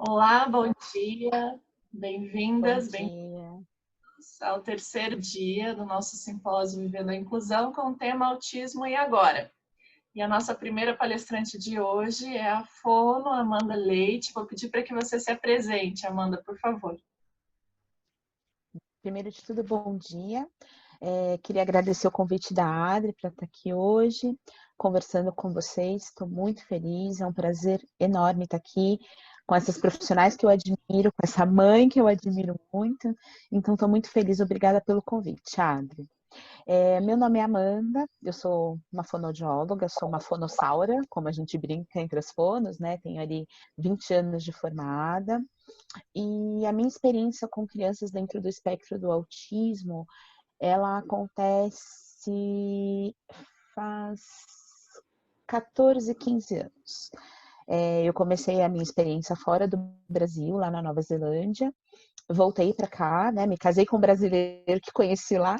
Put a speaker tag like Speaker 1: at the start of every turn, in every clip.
Speaker 1: Olá, bom dia,
Speaker 2: Bom
Speaker 1: bem-vindas, bem-vindos
Speaker 2: dia.
Speaker 1: ao terceiro dia do nosso simpósio Vivendo a Inclusão com o tema Autismo e Agora. E a nossa primeira palestrante de hoje é a fono Amanda Leite. Vou pedir para que você se apresente, Amanda, por favor.
Speaker 2: Primeiro de tudo, bom dia. Queria agradecer o convite da Adri para estar aqui hoje, conversando com vocês. Estou muito feliz, é um prazer enorme estar aqui com essas profissionais que eu admiro, com essa mãe que eu admiro muito. Então, estou muito feliz. Obrigada pelo convite, Adri. Meu nome é Amanda, eu sou uma fonoaudióloga, sou uma fonossaura, como a gente brinca entre as fonos, né? Tenho ali 20 anos de formada. E a minha experiência com crianças dentro do espectro do autismo, ela acontece faz 14, 15 anos. Eu comecei a minha experiência fora do Brasil, lá na Nova Zelândia. Voltei para cá, né? Me casei com um brasileiro que conheci lá.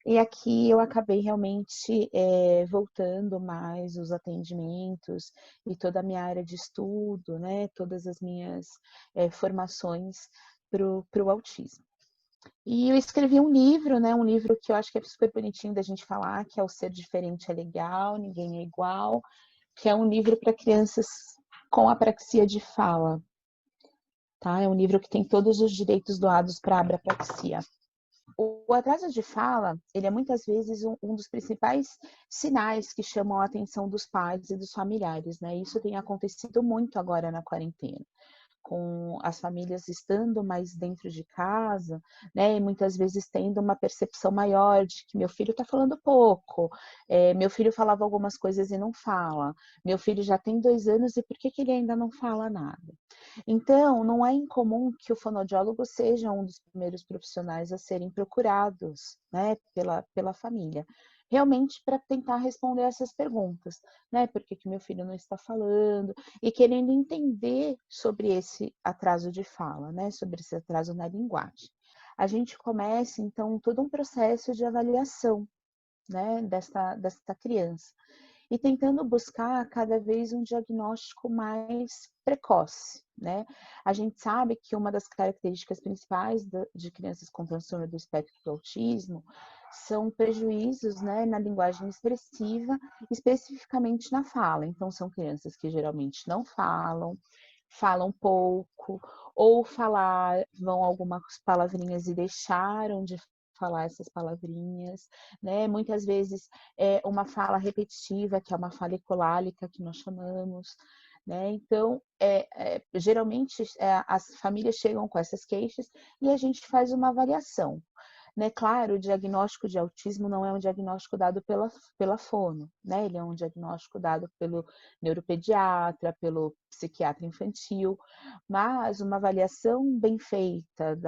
Speaker 2: E aqui eu acabei realmente voltando mais os atendimentos e toda a minha área de estudo, né? Todas as minhas formações para o autismo. E eu escrevi um livro, né? Um livro que eu acho que é super bonitinho da gente falar, que é O Ser Diferente é Legal, Ninguém é Igual, que é um livro para crianças com apraxia de fala, tá? É um livro que tem todos os direitos doados para a apraxia. O atraso de fala, ele é muitas vezes um dos principais sinais que chamam a atenção dos pais e dos familiares, né? Isso tem acontecido muito agora na quarentena, com as famílias estando mais dentro de casa, né, e muitas vezes tendo uma percepção maior de que meu filho está falando pouco, meu filho falava algumas coisas e não fala, meu filho já tem 2 anos e por que ele ainda não fala nada? Então, não é incomum que o fonoaudiólogo seja um dos primeiros profissionais a serem procurados, né, pela família. Realmente para tentar responder essas perguntas, né? Por que meu filho não está falando? E querendo entender sobre esse atraso de fala, né? Sobre esse atraso na linguagem. A gente começa, então, todo um processo de avaliação, né, desta criança. E tentando buscar cada vez um diagnóstico mais precoce, né? A gente sabe que uma das características principais de crianças com transtorno do espectro do autismo são prejuízos, né, na linguagem expressiva, especificamente na fala. Então, são crianças que geralmente não falam, falam pouco, ou falavam algumas palavrinhas e deixaram de falar essas palavrinhas, né? Muitas vezes uma fala repetitiva, que é uma fala ecolálica, que nós chamamos, né? Então, geralmente as famílias chegam com essas queixas e a gente faz uma avaliação. Né? Claro, o diagnóstico de autismo não é um diagnóstico dado pela fono, né? Ele é um diagnóstico dado pelo neuropediatra, pelo psiquiatra infantil, mas uma avaliação bem feita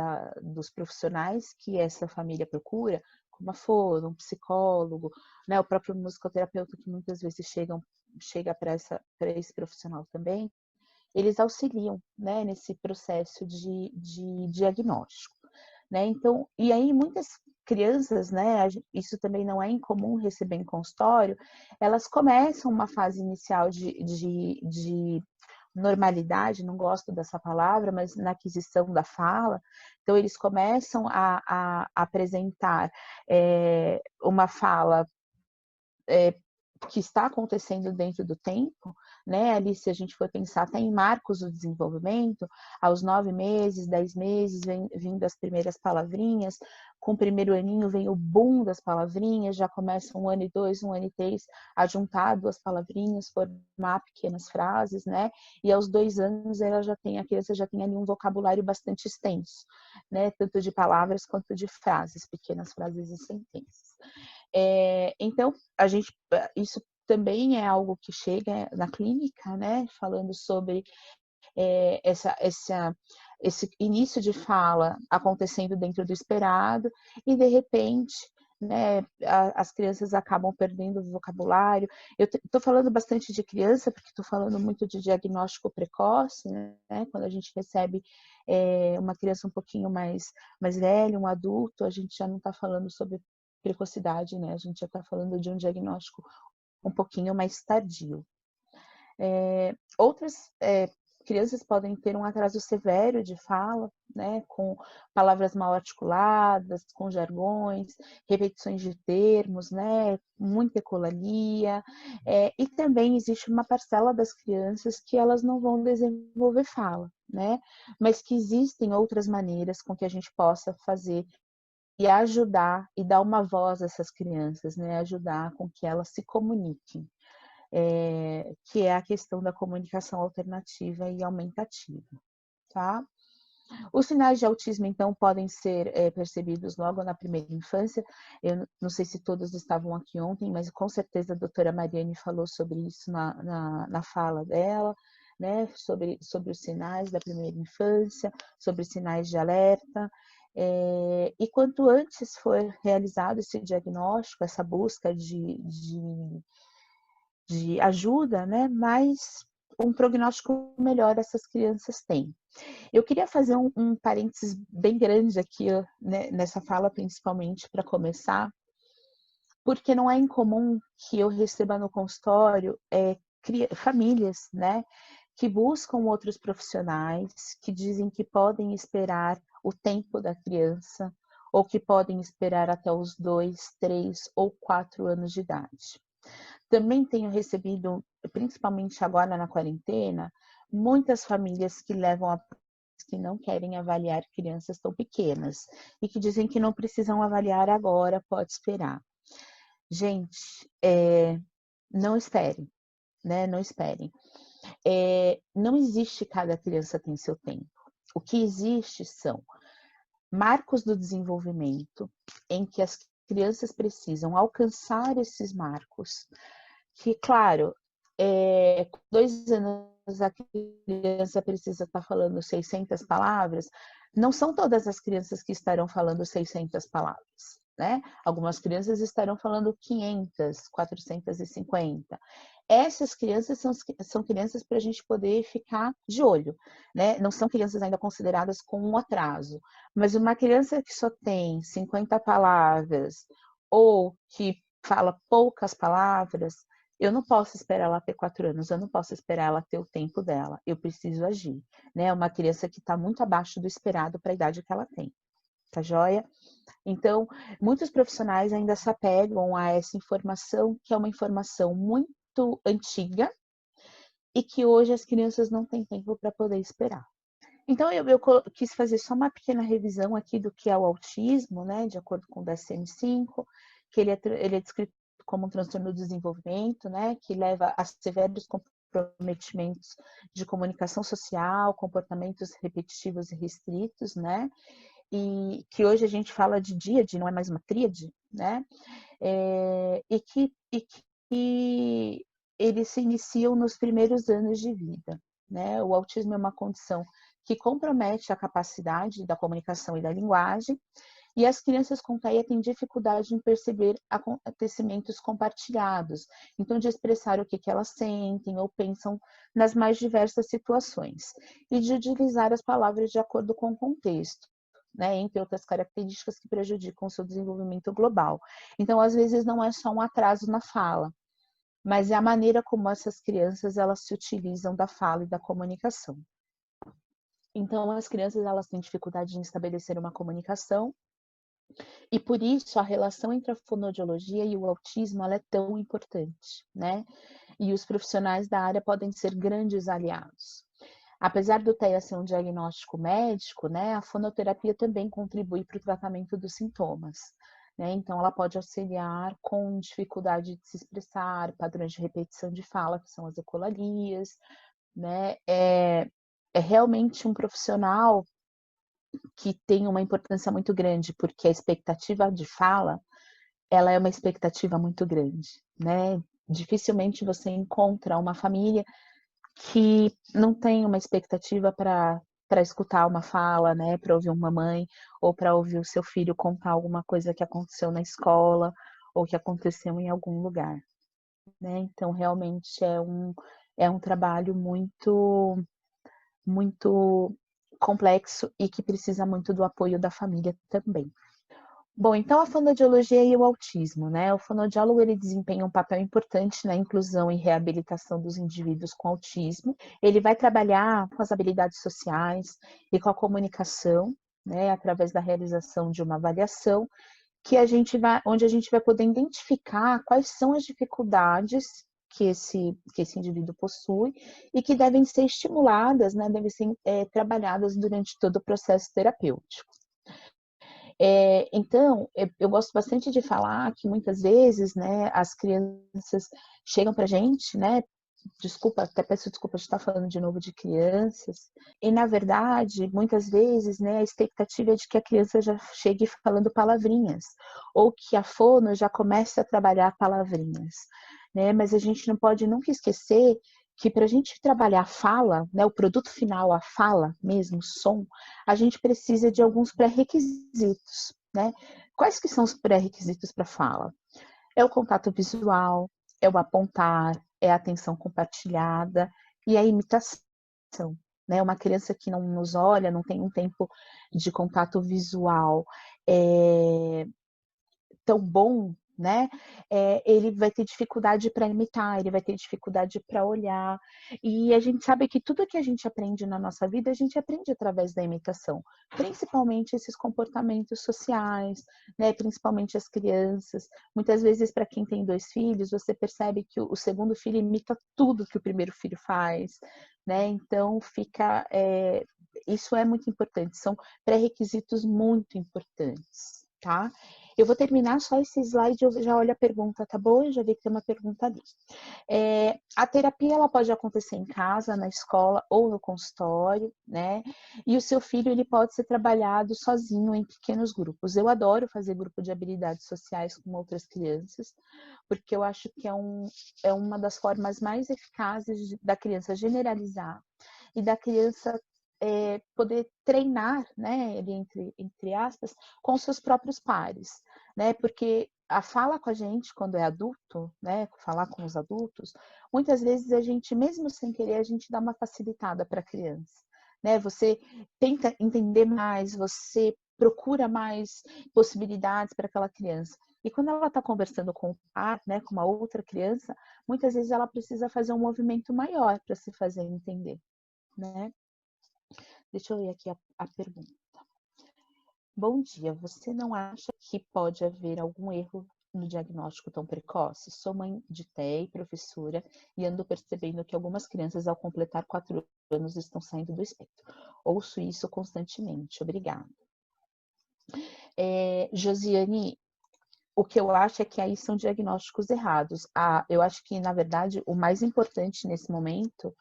Speaker 2: dos profissionais que essa família procura, como a fono, um psicólogo, né? O próprio musicoterapeuta que muitas vezes chega para esse profissional também, eles auxiliam, né, nesse processo de diagnóstico. Né? Então, e aí muitas crianças, né, isso também não é incomum receber em consultório, elas começam uma fase inicial de normalidade, não gosto dessa palavra, mas na aquisição da fala, então eles começam a apresentar uma fala que está acontecendo dentro do tempo, né? Ali, se a gente for pensar até em marcos do desenvolvimento, aos 9 meses, 10 meses, vem vindo as primeiras palavrinhas, com o primeiro aninho vem o boom das palavrinhas, já começa 1 ano e 2, 1 ano e 3, a juntar duas palavrinhas, formar pequenas frases, né? E aos 2 anos a criança já tem ali um vocabulário bastante extenso, né? Tanto de palavras quanto de frases, pequenas frases e sentenças. Então, isso também é algo que chega na clínica, né, falando sobre esse início de fala acontecendo dentro do esperado e, de repente, né, as crianças acabam perdendo o vocabulário. Eu estou falando bastante de criança, porque estou falando muito de diagnóstico precoce, né, quando a gente recebe uma criança um pouquinho mais velha, um adulto, a gente já não está falando sobre precocidade, né? A gente já está falando de um diagnóstico um pouquinho mais tardio. Outras crianças podem ter um atraso severo de fala, né, com palavras mal articuladas, com jargões, repetições de termos, né, muita ecolalia, e também existe uma parcela das crianças que elas não vão desenvolver fala, né, mas que existem outras maneiras com que a gente possa fazer e ajudar e dar uma voz a essas crianças, né, ajudar com que elas se comuniquem. Que é a questão da comunicação alternativa e aumentativa, tá? Os sinais de autismo, então, podem ser percebidos logo na primeira infância. Eu não sei se todos estavam aqui ontem, mas com certeza a doutora Mariane falou sobre isso na fala dela, né? Sobre os sinais da primeira infância, sobre sinais de alerta. E quanto antes for realizado esse diagnóstico, essa busca de ajuda, né, mais um prognóstico melhor essas crianças têm. Eu queria fazer um parênteses bem grande aqui, né, nessa fala, principalmente para começar, porque não é incomum que eu receba no consultório famílias, né, que buscam outros profissionais, que dizem que podem esperar o tempo da criança, ou que podem esperar até os 2, 3 ou 4 anos de idade. Também tenho recebido, principalmente agora na quarentena, muitas famílias que levam a que não querem avaliar crianças tão pequenas e que dizem que não precisam avaliar agora, pode esperar. Gente, não esperem, né? Não esperem. Não existe cada criança tem seu tempo. O que existe são marcos do desenvolvimento em que as crianças precisam alcançar esses marcos, que, claro, com 2 anos a criança precisa estar falando 600 palavras, não são todas as crianças que estarão falando 600 palavras, né? Algumas crianças estarão falando 500, 450. Essas crianças são crianças para a gente poder ficar de olho, né? Não são crianças ainda consideradas com um atraso, mas uma criança que só tem 50 palavras ou que fala poucas palavras, eu não posso esperar ela ter 4 anos, eu não posso esperar ela ter o tempo dela, eu preciso agir, né? Uma criança que está muito abaixo do esperado para a idade que ela tem, tá joia? Então, muitos profissionais ainda se apegam a essa informação, que é uma informação muito antiga e que hoje as crianças não têm tempo para poder esperar. Então, eu quis fazer só uma pequena revisão aqui do que é o autismo, né? De acordo com o DSM-5, que ele é descrito como um transtorno do desenvolvimento, né, que leva a severos comprometimentos de comunicação social, comportamentos repetitivos e restritos, né, e que hoje a gente fala de díade, não é mais uma tríade, né, e que eles se iniciam nos primeiros anos de vida, né, o autismo é uma condição que compromete a capacidade da comunicação e da linguagem, e as crianças com TEA têm dificuldade em perceber acontecimentos compartilhados, então de expressar o que elas sentem ou pensam nas mais diversas situações, e de utilizar as palavras de acordo com o contexto, né, entre outras características que prejudicam o seu desenvolvimento global. Então, às vezes, não é só um atraso na fala, mas é a maneira como essas crianças elas se utilizam da fala e da comunicação. Então, as crianças elas têm dificuldade em estabelecer uma comunicação, e por isso a relação entre a fonoaudiologia e o autismo ela é tão importante, né? E os profissionais da área podem ser grandes aliados. Apesar do TEA ser um diagnóstico médico, né, a fonoterapia também contribui para o tratamento dos sintomas. Né? Então, ela pode auxiliar com dificuldade de se expressar, padrões de repetição de fala, que são as ecolalias. Né? É realmente um profissional que tem uma importância muito grande, porque a expectativa de fala, ela é uma expectativa muito grande, né? Dificilmente você encontra uma família que não tem uma expectativa para escutar uma fala, né? Para ouvir uma mãe, ou para ouvir o seu filho contar alguma coisa que aconteceu na escola, ou que aconteceu em algum lugar, né? Então, realmente é um trabalho muito complexo e que precisa muito do apoio da família também. Bom, então a fonoaudiologia e o autismo, né? O fonoaudiólogo ele desempenha um papel importante na inclusão e reabilitação dos indivíduos com autismo. Ele vai trabalhar com as habilidades sociais e com a comunicação, né, através da realização de uma avaliação onde a gente vai poder identificar quais são as dificuldades que esse indivíduo possui e que devem ser estimuladas, né, devem ser trabalhadas durante todo o processo terapêutico. Então, eu gosto bastante de falar que muitas vezes, né, as crianças chegam para a gente, né, desculpa, até peço desculpa de estar falando de novo de crianças, e na verdade, muitas vezes, né, a expectativa é de que a criança já chegue falando palavrinhas, ou que a fono já comece a trabalhar palavrinhas, né, mas a gente não pode nunca esquecer que para a gente trabalhar a fala, né, o produto final, a fala mesmo, o som, a gente precisa de alguns pré-requisitos, né? Quais que são os pré-requisitos para a fala? É o contato visual, é o apontar, é a atenção compartilhada e a imitação, né? Uma criança que não nos olha, não tem um tempo de contato visual tão bom, né? Ele vai ter dificuldade para imitar, ele vai ter dificuldade para olhar. E a gente sabe que tudo que a gente aprende na nossa vida, a gente aprende através da imitação, principalmente esses comportamentos sociais, né? Principalmente as crianças. Muitas vezes, para quem tem 2 filhos, você percebe que o segundo filho imita tudo que o primeiro filho faz, né? Então fica. Isso é muito importante, são pré-requisitos muito importantes, tá? Eu vou terminar só esse slide, eu já olho a pergunta, tá bom? Eu já vi que tem uma pergunta ali. A terapia, ela pode acontecer em casa, na escola ou no consultório, né? E o seu filho, ele pode ser trabalhado sozinho em pequenos grupos. Eu adoro fazer grupo de habilidades sociais com outras crianças, porque eu acho que é uma das formas mais eficazes da criança generalizar e da criança poder treinar, né, entre aspas, com seus próprios pares, né, porque a fala com a gente quando é adulto, né, falar com os adultos, muitas vezes a gente, mesmo sem querer, a gente dá uma facilitada para a criança, né, você tenta entender mais, você procura mais possibilidades para aquela criança. E quando ela está conversando com o par, né, com uma outra criança, muitas vezes ela precisa fazer um movimento maior para se fazer entender, né? Deixa eu ver aqui a pergunta. Bom dia, você não acha que pode haver algum erro no diagnóstico tão precoce? Sou mãe de TEA, professora, e ando percebendo que algumas crianças, ao completar 4 anos, estão saindo do espectro. Ouço isso constantemente. Obrigada. Josiane, o que eu acho é que aí são diagnósticos errados. Eu acho que, na verdade, o mais importante nesse momento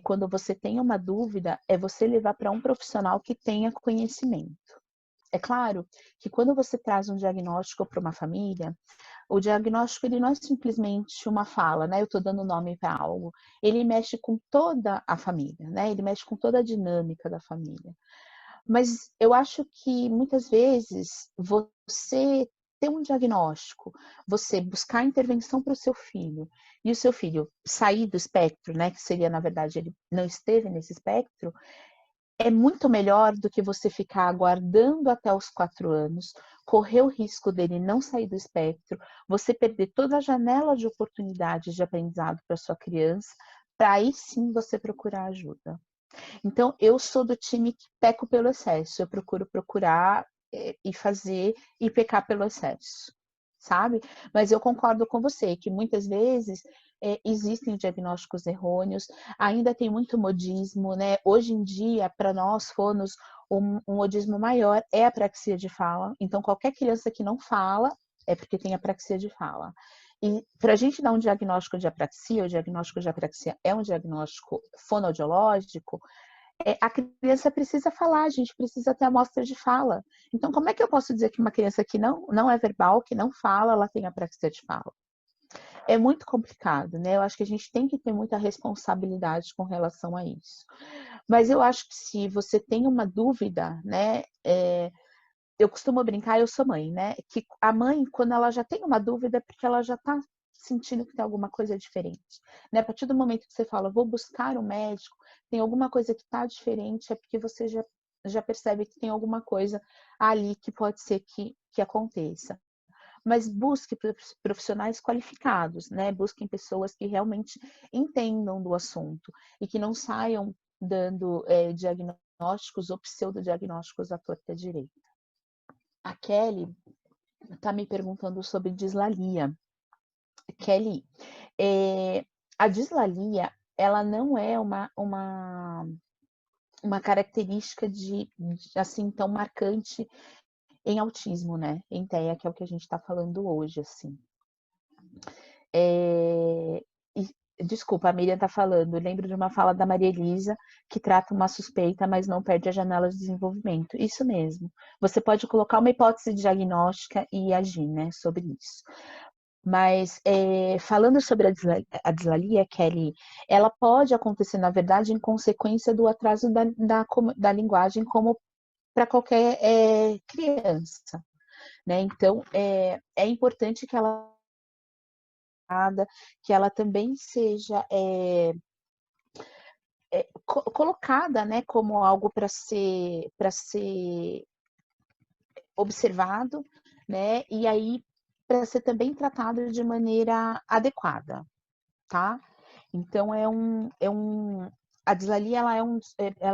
Speaker 2: quando você tem uma dúvida, é você levar para um profissional que tenha conhecimento. É claro que quando você traz um diagnóstico para uma família, o diagnóstico ele não é simplesmente uma fala, né? Eu estou dando nome para algo. Ele mexe com toda a família, né? Ele mexe com toda a dinâmica da família. Mas eu acho que muitas vezes você ter um diagnóstico, você buscar intervenção para o seu filho, e o seu filho sair do espectro, né, que seria, na verdade, ele não esteve nesse espectro, é muito melhor do que você ficar aguardando até os 4 anos, correr o risco dele não sair do espectro, você perder toda a janela de oportunidades de aprendizado para sua criança, para aí sim você procurar ajuda. Então, eu sou do time que peco pelo excesso. Eu procuro procurar e fazer e pecar pelo excesso, sabe? Mas eu concordo com você que muitas vezes existem diagnósticos errôneos, ainda tem muito modismo, né? Hoje em dia, para nós fonos, um modismo maior é a apraxia de fala. Então, qualquer criança que não fala é porque tem apraxia de fala. E para a gente dar um diagnóstico de apraxia, o diagnóstico de apraxia é um diagnóstico fonoaudiológico, a criança precisa falar, a gente precisa ter amostra de fala. Então, como é que eu posso dizer que uma criança que não é verbal, que não fala, ela tem apraxia de fala? É muito complicado, né? Eu acho que a gente tem que ter muita responsabilidade com relação a isso. Mas eu acho que se você tem uma dúvida, né? Eu costumo brincar, eu sou mãe, né? Que a mãe, quando ela já tem uma dúvida, é porque ela já está sentindo que tem alguma coisa diferente, né? A partir do momento que você fala, vou buscar um médico, tem alguma coisa que está diferente, é porque você já já percebe que tem alguma coisa ali que pode ser que aconteça. Mas busque profissionais qualificados, né? Busquem pessoas que realmente entendam do assunto e que não saiam dando diagnósticos ou pseudodiagnósticos à torta direita. A Kelly está me perguntando sobre dislalia. Kelly, a dislalia, ela não é uma característica assim tão marcante em autismo, né? Em TEA, que é o que a gente está falando hoje, assim. Desculpa, a Miriam está falando. Eu lembro de uma fala da Maria Elisa que trata uma suspeita, mas não perde a janela de desenvolvimento. Isso mesmo. Você pode colocar uma hipótese diagnóstica e agir, né, sobre isso. Mas falando sobre a dislalia, Kelly, ela pode acontecer, na verdade, em consequência do atraso da linguagem, como para qualquer criança, né? Então, é importante que ela também seja colocada, né, como algo para ser observado, né? E aí para ser também tratado de maneira adequada, tá? Então a dislalia ela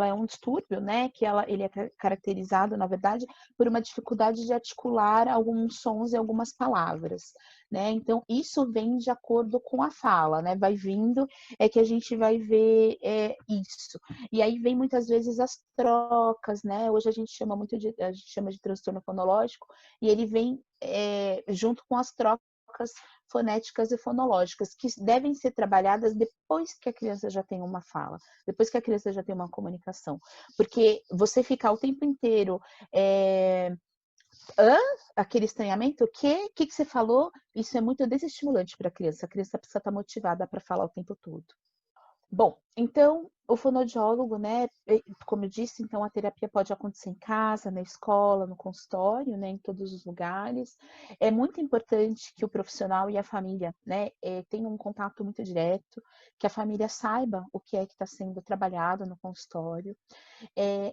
Speaker 2: é um distúrbio, né? Que ele é caracterizado, na verdade, por uma dificuldade de articular alguns sons e algumas palavras, né? Então isso vem de acordo com a fala, né? Vai vindo que a gente vai ver isso. E aí vem muitas vezes as trocas, né? Hoje a gente chama de transtorno fonológico e ele vem junto com as trocas fonéticas e fonológicas, que devem ser trabalhadas depois que a criança já tem uma fala, depois que a criança já tem uma comunicação. Porque você ficar o tempo inteiro aquele estranhamento, o que você falou? Isso é muito desestimulante para a criança precisa estar motivada para falar o tempo todo. Bom, então o fonoaudiólogo, né, como eu disse, então a terapia pode acontecer em casa, na escola, no consultório, né, em todos os lugares. É muito importante que o profissional e a família, né, tenham um contato muito direto, que a família saiba o que é que está sendo trabalhado no consultório.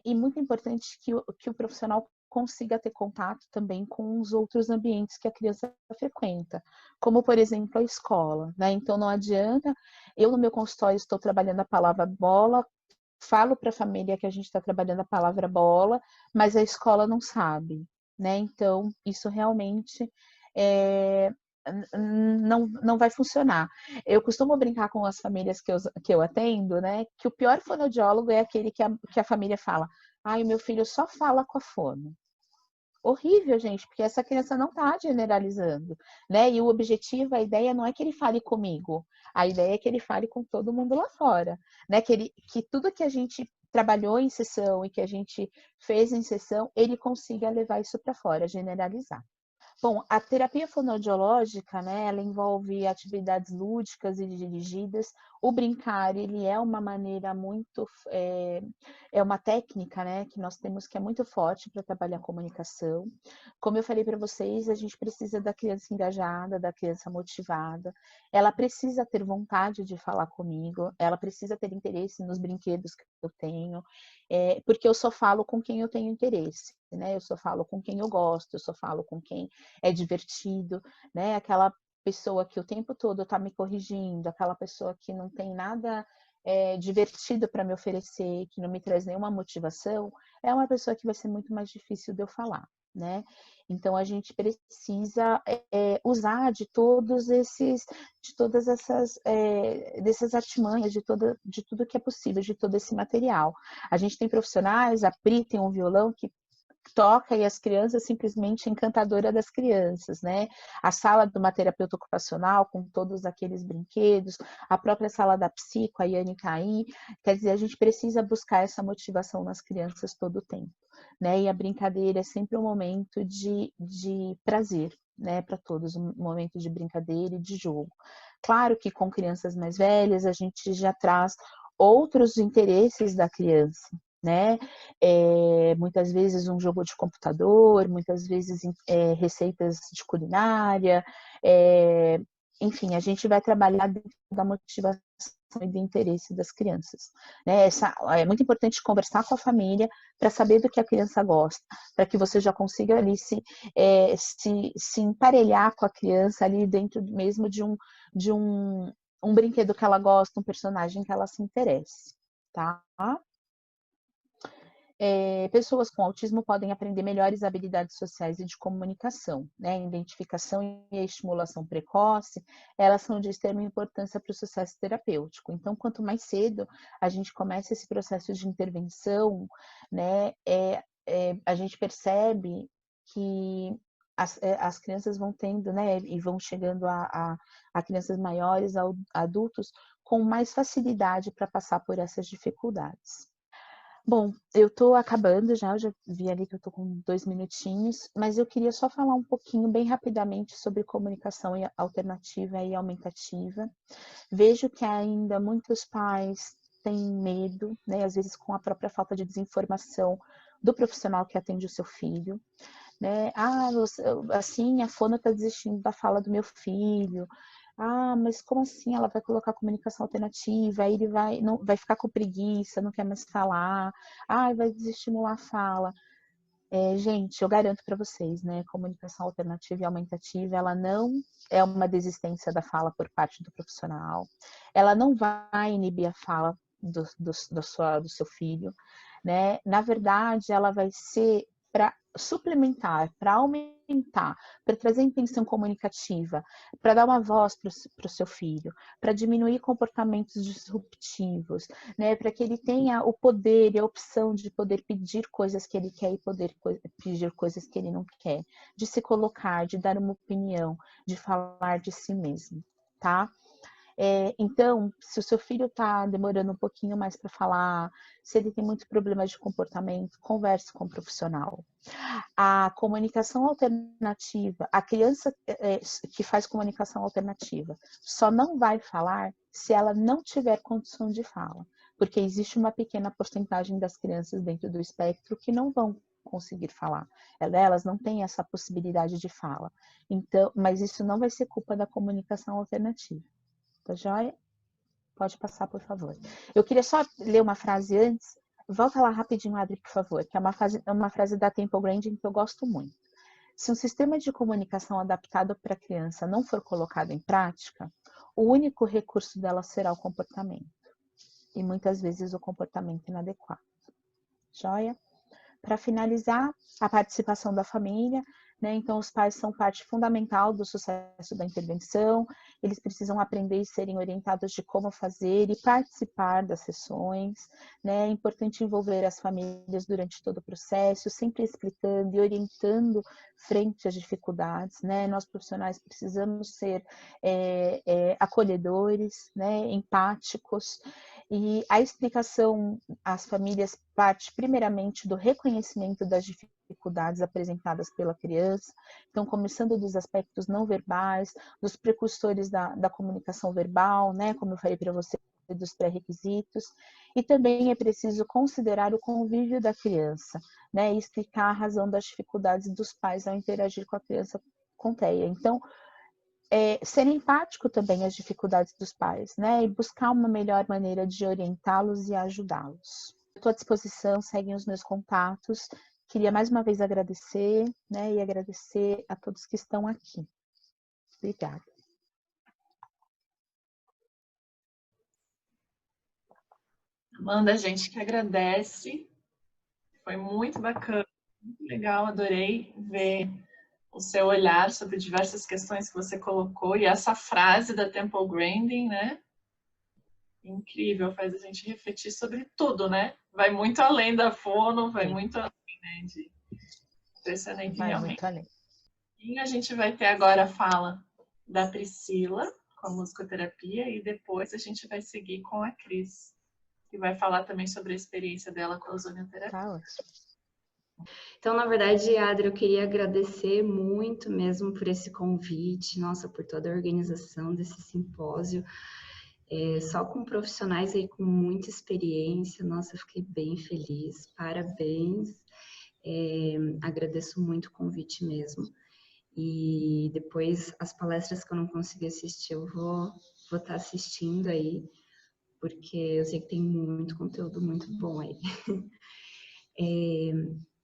Speaker 2: E muito importante que o profissional consiga ter contato também com os outros ambientes que a criança frequenta, como, por exemplo, a escola, né? Então, não adianta, eu no meu consultório estou trabalhando a palavra bola, falo para a família que a gente está trabalhando a palavra bola, mas a escola não sabe, né? Então, isso realmente não vai funcionar. Eu costumo brincar com as famílias que eu atendo, né? Que o pior fonoaudiólogo é aquele que a família fala: ai, meu filho só fala com a fono. Horrível, gente, porque essa criança não está generalizando, né? E o objetivo, a ideia não é que ele fale comigo, a ideia é que ele fale com todo mundo lá fora, né? Que tudo que a gente trabalhou em sessão e que a gente fez em sessão, ele consiga levar isso para fora, generalizar. Bom, a terapia fonoaudiológica, né, ela envolve atividades lúdicas e dirigidas. O brincar, ele é uma maneira muito, é uma técnica, né, que nós temos que é muito forte para trabalhar a comunicação. Como eu falei para vocês, a gente precisa da criança engajada, da criança motivada. Ela precisa ter vontade de falar comigo, ela precisa ter interesse nos brinquedos que eu tenho, porque eu só falo com quem eu tenho interesse, né? Eu só falo com quem eu gosto, eu só falo com quem é divertido, né? Aquela pessoa que o tempo todo está me corrigindo, aquela pessoa que não tem nada divertido para me oferecer, que não me traz nenhuma motivação, é uma pessoa que vai ser muito mais difícil de eu falar, né? Então a gente precisa usar de todas essas dessas artimanhas, de tudo que é possível, de todo esse material. A gente tem profissionais, a Pri tem um violão que toca e as crianças simplesmente encantadora das crianças, né? A sala de uma terapeuta ocupacional com todos aqueles brinquedos, a própria sala da psico, a Yane tá aí, quer dizer, a gente precisa buscar essa motivação nas crianças todo o tempo, né? E a brincadeira é sempre um momento de prazer, né, para todos, um momento de brincadeira e de jogo. Claro que com crianças mais velhas a gente já traz outros interesses da criança, né? Muitas vezes um jogo de computador, muitas vezes receitas de culinária, enfim, a gente vai trabalhar dentro da motivação e do interesse das crianças. Né? É muito importante conversar com a família para saber do que a criança gosta, para que você já consiga ali se emparelhar com a criança ali dentro mesmo de um brinquedo que ela gosta, um personagem que ela se interesse, tá? Pessoas com autismo podem aprender melhores habilidades sociais e de comunicação, né? A identificação e a estimulação precoce, elas são de extrema importância para o sucesso terapêutico. Então, quanto mais cedo a gente começa esse processo de intervenção, né, a gente percebe que as crianças vão tendo, né, e vão chegando a crianças maiores, a adultos, com mais facilidade para passar por essas dificuldades. Bom, eu estou acabando já, eu já vi ali que eu estou com 2 minutinhos, mas eu queria só falar um pouquinho, bem rapidamente, sobre comunicação alternativa e aumentativa. Vejo que ainda muitos pais têm medo, né, às vezes com a própria falta de desinformação do profissional que atende o seu filho, né? Assim, a fono está desistindo da fala do meu filho. Mas como assim ela vai colocar comunicação alternativa? Aí ele vai ficar com preguiça, não quer mais falar. Vai desestimular a fala. Gente, eu garanto para vocês, né? Comunicação alternativa e aumentativa, ela não é uma desistência da fala por parte do profissional. Ela não vai inibir a fala do seu filho, né? Na verdade, ela vai ser para suplementar, para aumentar, para trazer intenção comunicativa, para dar uma voz para o seu filho, para diminuir comportamentos disruptivos, né? Para que ele tenha o poder e a opção de poder pedir coisas que ele quer e poder pedir coisas que ele não quer, de se colocar, de dar uma opinião, de falar de si mesmo, tá? Então, se o seu filho está demorando um pouquinho mais para falar, se ele tem muitos problemas de comportamento, converse com um profissional. A comunicação alternativa, a criança que faz comunicação alternativa só não vai falar se ela não tiver condição de fala, porque existe uma pequena porcentagem das crianças dentro do espectro que não vão conseguir falar. Elas não têm essa possibilidade de fala. Então, mas isso não vai ser culpa da comunicação alternativa. Tá joia? Pode passar, por favor. Eu queria só ler uma frase antes. Volta lá rapidinho, Adri, por favor, que é uma frase da Temple Grandin que eu gosto muito. Se um sistema de comunicação adaptado para a criança não for colocado em prática, o único recurso dela será o comportamento. E muitas vezes o comportamento inadequado. Joia? Para finalizar, a participação da família, né? Então, os pais são parte fundamental do sucesso da intervenção, eles precisam aprender e serem orientados de como fazer e participar das sessões, né? É importante envolver as famílias durante todo o processo, sempre explicando e orientando frente às dificuldades, né? Nós profissionais precisamos ser acolhedores, né? Empáticos, e a explicação às famílias parte primeiramente do reconhecimento das dificuldades apresentadas pela criança, então começando dos aspectos não verbais, dos precursores da comunicação verbal, né, como eu falei para você, dos pré-requisitos, e também é preciso considerar o convívio da criança, né, e explicar a razão das dificuldades dos pais ao interagir com a criança com TEA. Então, ser empático também às dificuldades dos pais, né? E buscar uma melhor maneira de orientá-los e ajudá-los. Estou à disposição, seguem os meus contatos. Queria mais uma vez agradecer, né? E agradecer a todos que estão aqui. Obrigada.
Speaker 1: Amanda, a gente que agradece. Foi muito bacana, muito legal, adorei ver o seu olhar sobre diversas questões que você colocou e essa frase da Temple Grandin, né? Incrível, faz a gente refletir sobre tudo, né? Vai muito além da fono, vai muito além, né? Impressionante,
Speaker 2: vai
Speaker 1: realmente.
Speaker 2: Muito além.
Speaker 1: E a gente vai ter agora a fala da Priscila com a musicoterapia e depois a gente vai seguir com a Cris, que vai falar também sobre a experiência dela com a ozonioterapia.
Speaker 2: Tá ótimo.
Speaker 3: Então, na verdade, Adri, eu queria agradecer muito mesmo por esse convite, nossa, por toda a organização desse simpósio. Só com profissionais aí com muita experiência, nossa, eu fiquei bem feliz, parabéns. Agradeço muito o convite mesmo. E depois, as palestras que eu não consegui assistir, eu vou estar assistindo aí, porque eu sei que tem muito conteúdo muito bom aí.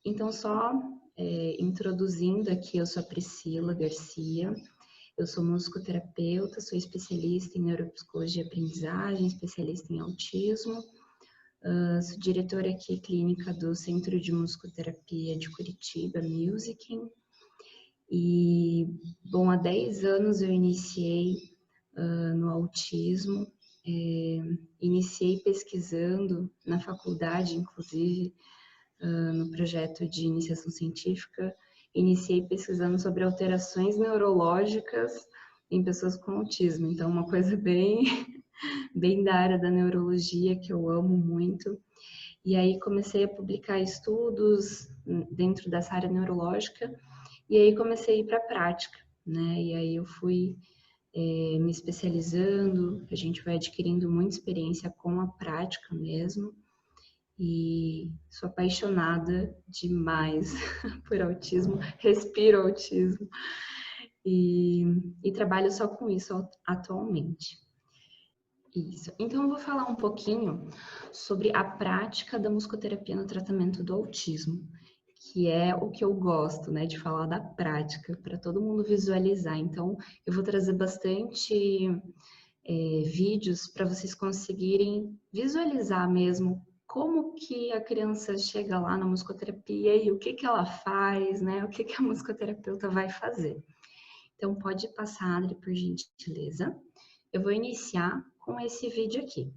Speaker 3: Então, só introduzindo aqui, eu sou a Priscila Garcia, eu sou musicoterapeuta, sou especialista em neuropsicologia e aprendizagem, especialista em autismo, sou diretora aqui clínica do Centro de Musicoterapia de Curitiba, Musicking, e, bom, há 10 anos eu iniciei no autismo, iniciei pesquisando na faculdade, inclusive, no projeto de iniciação científica, iniciei pesquisando sobre alterações neurológicas em pessoas com autismo. Então, uma coisa bem da área da neurologia, que eu amo muito. E aí comecei a publicar estudos dentro dessa área neurológica, e aí comecei a ir para a prática, né? E aí eu fui me especializando, a gente vai adquirindo muita experiência com a prática mesmo, e sou apaixonada demais por autismo, respiro autismo e trabalho só com isso atualmente. Isso. Então eu vou falar um pouquinho sobre a prática da musicoterapia no tratamento do autismo, que é o que eu gosto, né, de falar da prática, para todo mundo visualizar. Então eu vou trazer bastante vídeos para vocês conseguirem visualizar mesmo como que a criança chega lá na musicoterapia e o que que ela faz, né? O que que a musicoterapeuta vai fazer. Então, pode passar, Adri, por gentileza. Eu vou iniciar com esse vídeo aqui.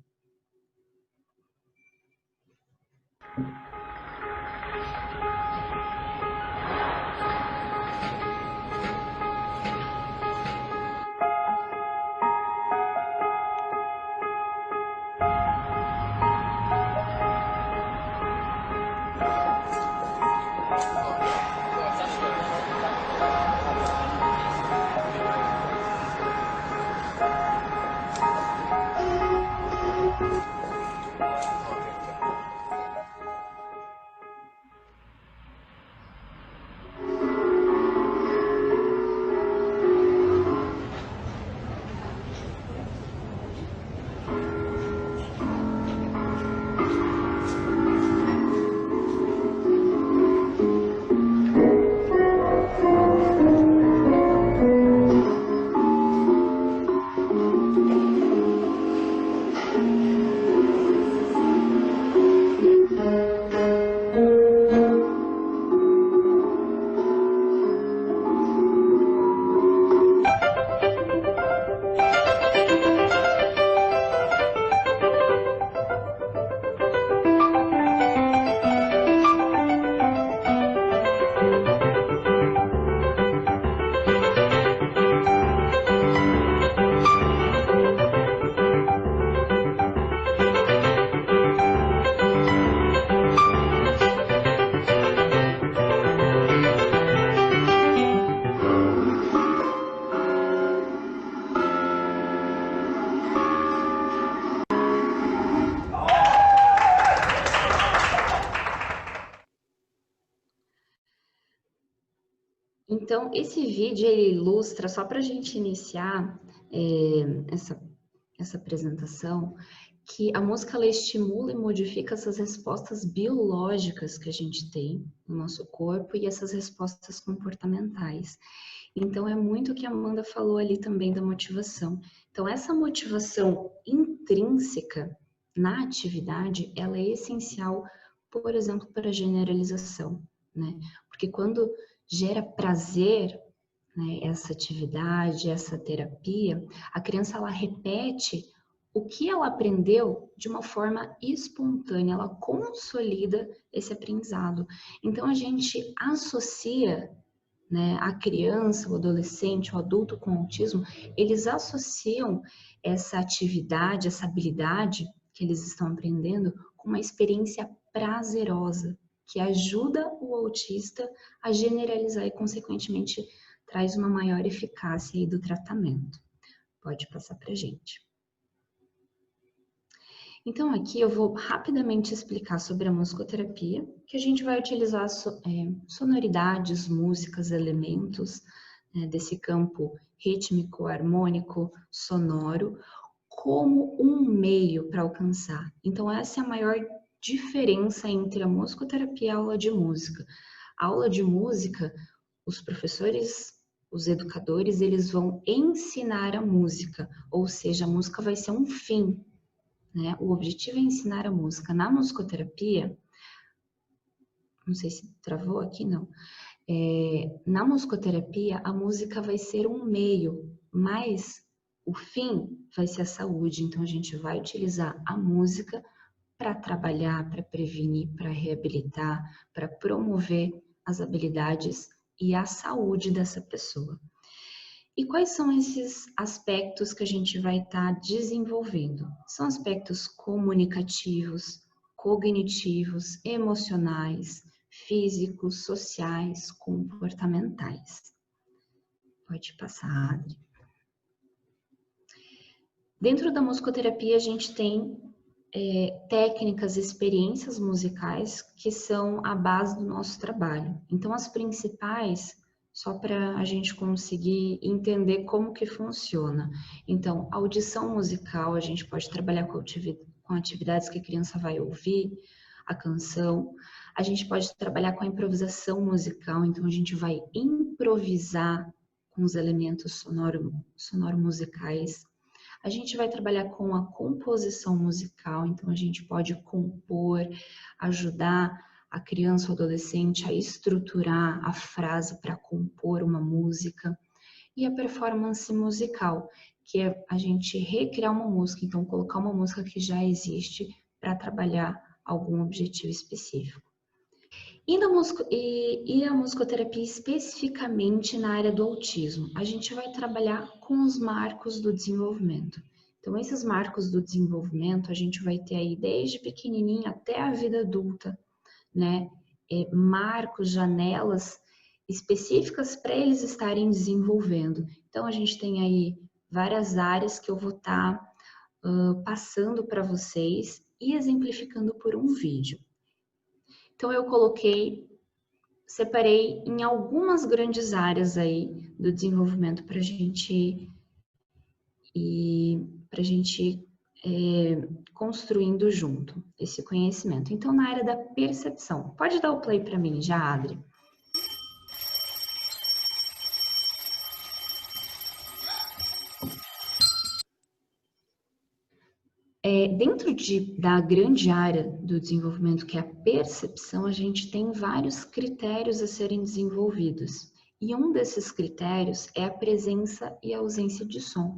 Speaker 3: Então, esse vídeo ele ilustra, só para a gente iniciar essa apresentação, que a música ela estimula e modifica essas respostas biológicas que a gente tem no nosso corpo e essas respostas comportamentais. Então, é muito o que a Amanda falou ali também da motivação. Então, essa motivação intrínseca na atividade, ela é essencial, por exemplo, para a generalização, né? Porque quando gera prazer, né, essa atividade, essa terapia, a criança ela repete o que ela aprendeu de uma forma espontânea, ela consolida esse aprendizado. Então a gente associa, né, a criança, o adolescente, o adulto com autismo, eles associam essa atividade, essa habilidade que eles estão aprendendo com uma experiência prazerosa, que ajuda o autista a generalizar e, consequentemente, traz uma maior eficácia aí do tratamento. Pode passar para a gente. Então, aqui eu vou rapidamente explicar sobre a musicoterapia, que a gente vai utilizar sonoridades, músicas, elementos desse campo rítmico, harmônico, sonoro, como um meio para alcançar. Então, essa é a maior diferença entre a musicoterapia e a aula de música. A aula de música, os professores, os educadores, eles vão ensinar a música, ou seja, a música vai ser um fim, né? O objetivo é ensinar a música. Na musicoterapia, não sei se travou aqui, não. Na musicoterapia, a música vai ser um meio, mas o fim vai ser a saúde. Então, a gente vai utilizar a música para trabalhar, para prevenir, para reabilitar, para promover as habilidades e a saúde dessa pessoa. E quais são esses aspectos que a gente vai estar desenvolvendo? São aspectos comunicativos, cognitivos, emocionais, físicos, sociais, comportamentais. Pode passar, Adri. Dentro da musicoterapia, a gente tem técnicas, experiências musicais que são a base do nosso trabalho. Então, as principais, só para a gente conseguir entender como que funciona. Então, a audição musical, a gente pode trabalhar com atividades que a criança vai ouvir, a canção. A gente pode trabalhar com a improvisação musical, então a gente vai improvisar com os elementos sonoro-musicais. A gente vai trabalhar com a composição musical, então a gente pode compor, ajudar a criança ou adolescente a estruturar a frase para compor uma música. E a performance musical, que é a gente recriar uma música, então colocar uma música que já existe para trabalhar algum objetivo específico. E a musicoterapia especificamente na área do autismo, a gente vai trabalhar com os marcos do desenvolvimento. Então, esses marcos do desenvolvimento, a gente vai ter aí desde pequenininho até a vida adulta, né? Marcos, janelas específicas para eles estarem desenvolvendo. Então, a gente tem aí várias áreas que eu vou estar passando para vocês e exemplificando por um vídeo. Então, eu separei em algumas grandes áreas aí do desenvolvimento para a gente construindo junto esse conhecimento. Então, na área da percepção, pode dar o play para mim já, Adri? Dentro da grande área do desenvolvimento, que é a percepção, a gente tem vários critérios a serem desenvolvidos. E um desses critérios é a presença e a ausência de som.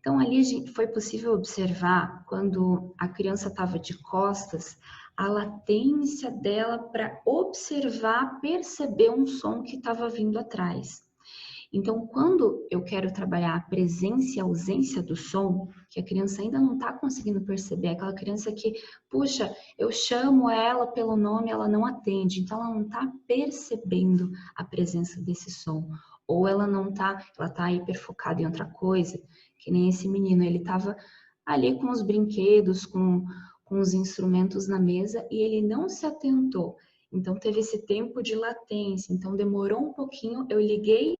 Speaker 3: Então, ali foi possível observar, quando a criança estava de costas, a latência dela para observar, perceber um som que estava vindo atrás. Então, quando eu quero trabalhar a presença e a ausência do som, que a criança ainda não está conseguindo perceber, aquela criança que, puxa, eu chamo ela pelo nome, ela não atende, então ela não está percebendo a presença desse som, ou ela está hiperfocada em outra coisa, que nem esse menino, ele estava ali com os brinquedos, com os instrumentos na mesa e ele não se atentou. Então, teve esse tempo de latência, então demorou um pouquinho, eu liguei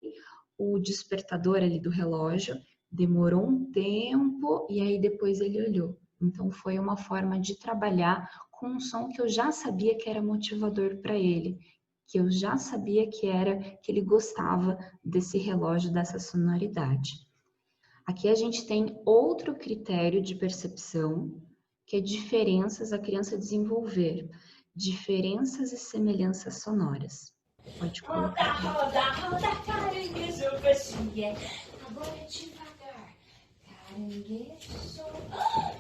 Speaker 3: o despertador ali do relógio, demorou um tempo e aí depois ele olhou. Então foi uma forma de trabalhar com um som que eu já sabia que era motivador para ele, que eu já sabia que ele gostava desse relógio, dessa sonoridade. Aqui a gente tem outro critério de percepção, que é diferenças a criança desenvolver, diferenças e semelhanças sonoras. Pode colocar.
Speaker 4: Roda, roda, caranguejo, peixinho. Agora é devagar. Caranguejo,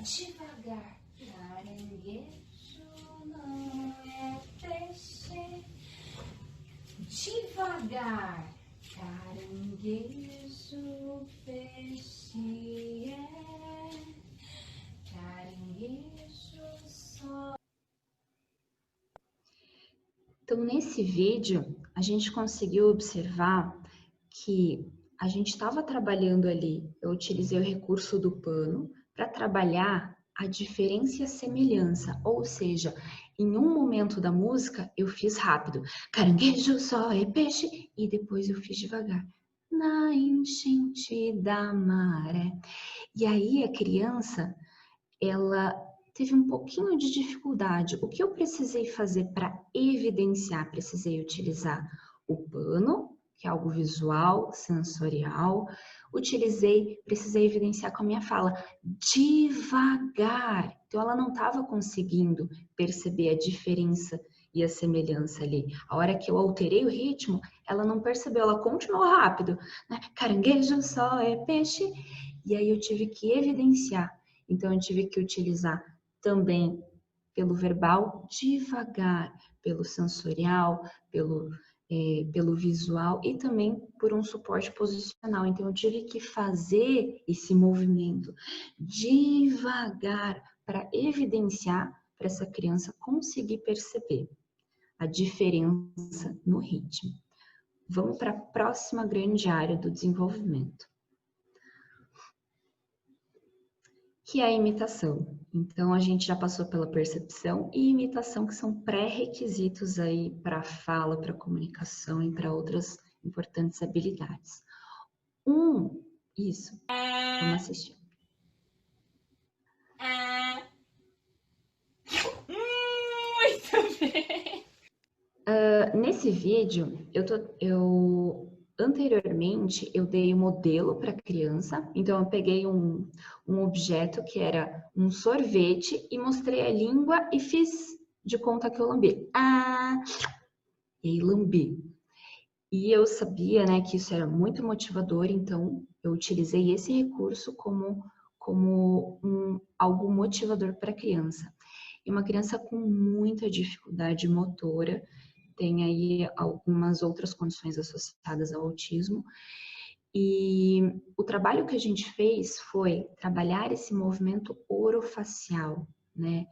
Speaker 4: devagar. Caranguejo não é peixe. Devagar. Caranguejo, peixe é. Caranguejo só.
Speaker 3: Então, nesse vídeo, a gente conseguiu observar que a gente estava trabalhando ali, eu utilizei o recurso do pano para trabalhar a diferença e a semelhança, ou seja, em um momento da música eu fiz rápido, caranguejo só é peixe, e depois eu fiz devagar, na enchente da maré. E aí a criança, ela teve um pouquinho de dificuldade. O que eu precisei fazer para evidenciar? Precisei utilizar o pano, que é algo visual, sensorial. Precisei evidenciar com a minha fala, devagar. Então ela não estava conseguindo perceber a diferença e a semelhança ali. A hora que eu alterei o ritmo, ela não percebeu, ela continuou rápido, né? Caranguejo só é peixe. E aí eu tive que evidenciar. Então eu tive que utilizar também pelo verbal, devagar, pelo sensorial, pelo visual e também por um suporte posicional. Então eu tive que fazer esse movimento devagar para evidenciar para essa criança conseguir perceber a diferença no ritmo. Vamos para a próxima grande área do desenvolvimento, que é a imitação. Então, a gente já passou pela percepção e imitação, que são pré-requisitos aí para a fala, para a comunicação e para outras importantes habilidades. Isso, vamos assistir.
Speaker 4: Muito bem.
Speaker 3: Nesse vídeo, anteriormente eu dei o modelo para a criança, então eu peguei um objeto que era um sorvete e mostrei a língua e fiz de conta que eu lambi. E aí lambi. E eu sabia, né, que isso era muito motivador, então eu utilizei esse recurso como algo motivador para a criança. E uma criança com muita dificuldade motora, tem aí algumas outras condições associadas ao autismo. E o trabalho que a gente fez foi trabalhar esse movimento orofacial, né?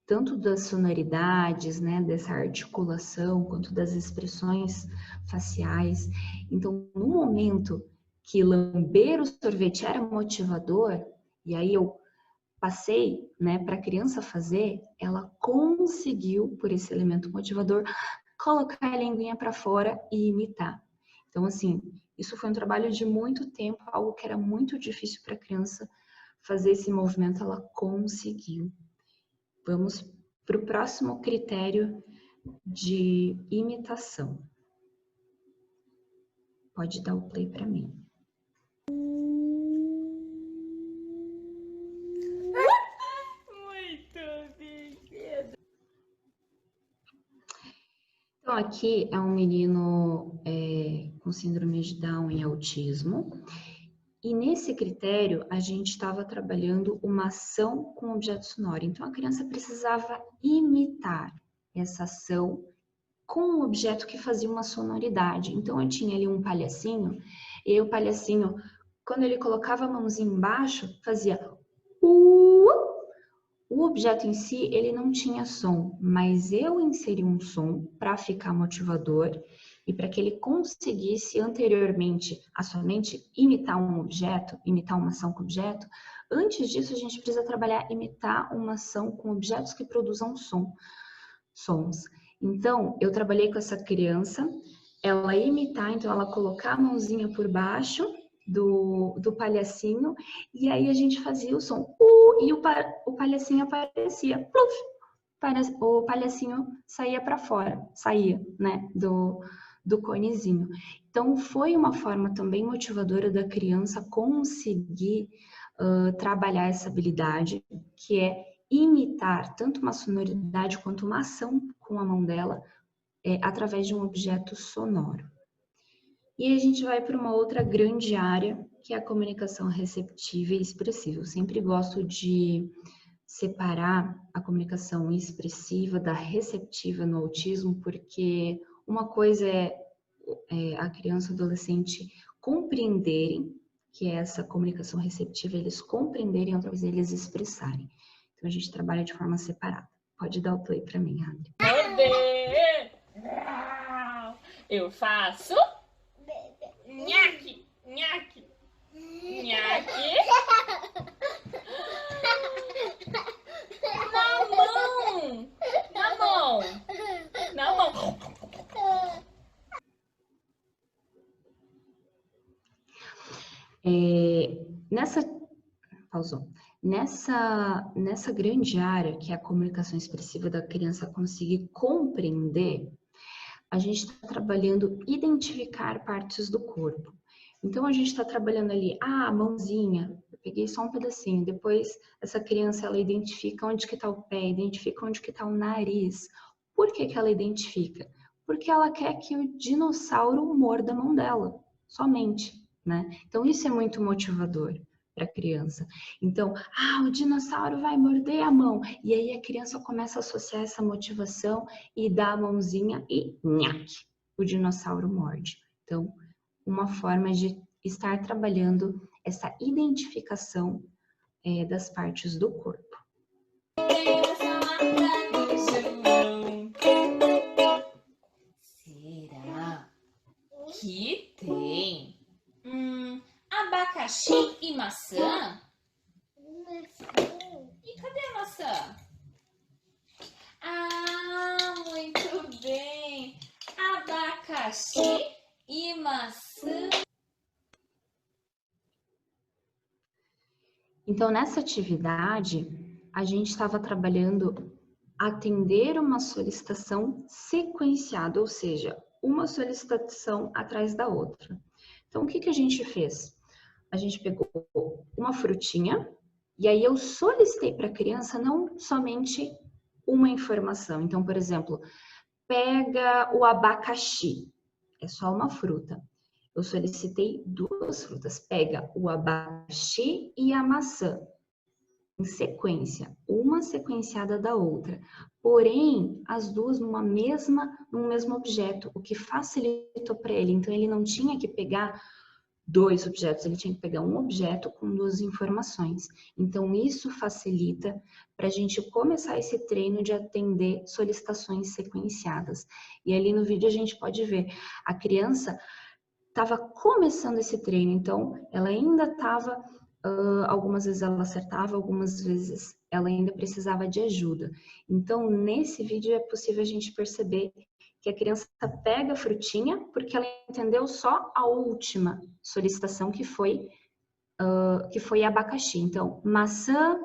Speaker 3: Tanto das sonoridades, né, dessa articulação, quanto das expressões faciais. Então, no momento que lamber o sorvete era motivador, e aí eu passei, né, para a criança fazer, ela conseguiu, por esse elemento motivador, colocar a linguinha para fora e imitar. Então, assim, isso foi um trabalho de muito tempo, algo que era muito difícil para a criança fazer esse movimento, ela conseguiu. Vamos para o próximo critério de imitação. Pode dar o play para mim.
Speaker 4: Muito bem.
Speaker 3: Então, aqui é um menino com síndrome de Down e autismo. E nesse critério, a gente estava trabalhando uma ação com objeto sonoro. Então, a criança precisava imitar essa ação com um objeto que fazia uma sonoridade. Então, eu tinha ali um palhacinho, e aí o palhacinho, quando ele colocava a mãozinha embaixo, fazia O objeto em si, ele não tinha som, mas eu inseri um som para ficar motivador e para que ele conseguisse anteriormente a somente imitar um objeto, imitar uma ação com objeto. Antes disso, a gente precisa trabalhar imitar uma ação com objetos que produzam sons. Então, eu trabalhei com essa criança, ela imitar, então ela colocar a mãozinha por baixo do palhacinho, e aí a gente fazia o som e o palhacinho aparecia, pluf, o palhacinho saía para fora, saía, né, do conezinho. Então foi uma forma também motivadora da criança conseguir trabalhar essa habilidade, que é imitar tanto uma sonoridade quanto uma ação com a mão dela através de um objeto sonoro. E a gente vai para uma outra grande área, que é a comunicação receptiva e expressiva. Eu sempre gosto de separar a comunicação expressiva da receptiva no autismo, porque uma coisa é a criança e o adolescente compreenderem, que é essa comunicação receptiva, eles compreenderem, outra coisa eles expressarem. Então a gente trabalha de forma separada. Pode dar o play para mim, Adri.
Speaker 4: Morder. Eu faço nhaque, nhaque, nhaque. Na mão, na mão, na mão.
Speaker 3: Pausou. Nessa grande área, que é a comunicação expressiva da criança conseguir compreender, a gente está trabalhando identificar partes do corpo. Então, a gente está trabalhando ali, a mãozinha, eu peguei só um pedacinho, depois essa criança, ela identifica onde que está o pé, identifica onde que está o nariz. Por que que ela identifica? Porque ela quer que o dinossauro morda a mão dela, somente, né? Então, isso é muito motivador para a criança. Então, o dinossauro vai morder a mão. E aí a criança começa a associar essa motivação e dá a mãozinha e nhaque, o dinossauro morde. Então, uma forma de estar trabalhando essa identificação das partes do corpo.
Speaker 4: Será que tem abacaxi e maçã? E cadê a maçã? Muito bem. Abacaxi e maçã.
Speaker 3: Então, nessa atividade, a gente estava trabalhando atender uma solicitação sequenciada, ou seja, uma solicitação atrás da outra. Então, o que que a gente fez? A gente pegou uma frutinha e aí eu solicitei para a criança não somente uma informação. Então, por exemplo, pega o abacaxi, é só uma fruta. Eu solicitei 2 frutas, pega o abacaxi e a maçã, em sequência, uma sequenciada da outra. Porém, as duas num mesmo objeto, o que facilitou para ele. Então, ele não tinha que pegar 2 objetos, ele tinha que pegar um objeto com 2 informações. Então, isso facilita para a gente começar esse treino de atender solicitações sequenciadas. E ali no vídeo a gente pode ver, a criança estava começando esse treino, então ela ainda estava, algumas vezes ela acertava, algumas vezes ela ainda precisava de ajuda. Então, nesse vídeo é possível a gente perceber que a criança pega a frutinha porque ela entendeu só a última solicitação que foi abacaxi. Então, maçã,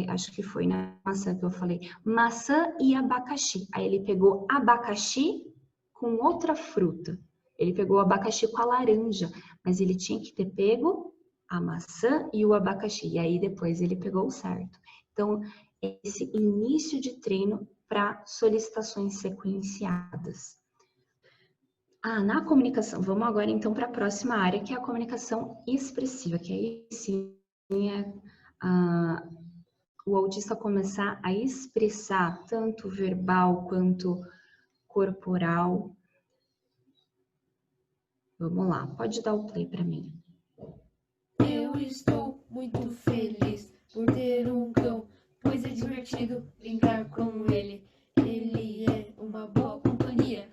Speaker 3: acho que foi na maçã que eu falei, maçã e abacaxi. Aí ele pegou abacaxi com outra fruta. Ele pegou o abacaxi com a laranja, mas ele tinha que ter pego a maçã e o abacaxi. E aí depois ele pegou o certo. Então, esse início de treino para solicitações sequenciadas. Na comunicação, vamos agora então para a próxima área, que é a comunicação expressiva, que aí sim é o autista começar a expressar tanto verbal quanto corporal. Vamos lá, pode dar o play para mim.
Speaker 5: Eu estou muito feliz por ter um cão, pois é divertido brincar com ele. Ele é uma boa companhia.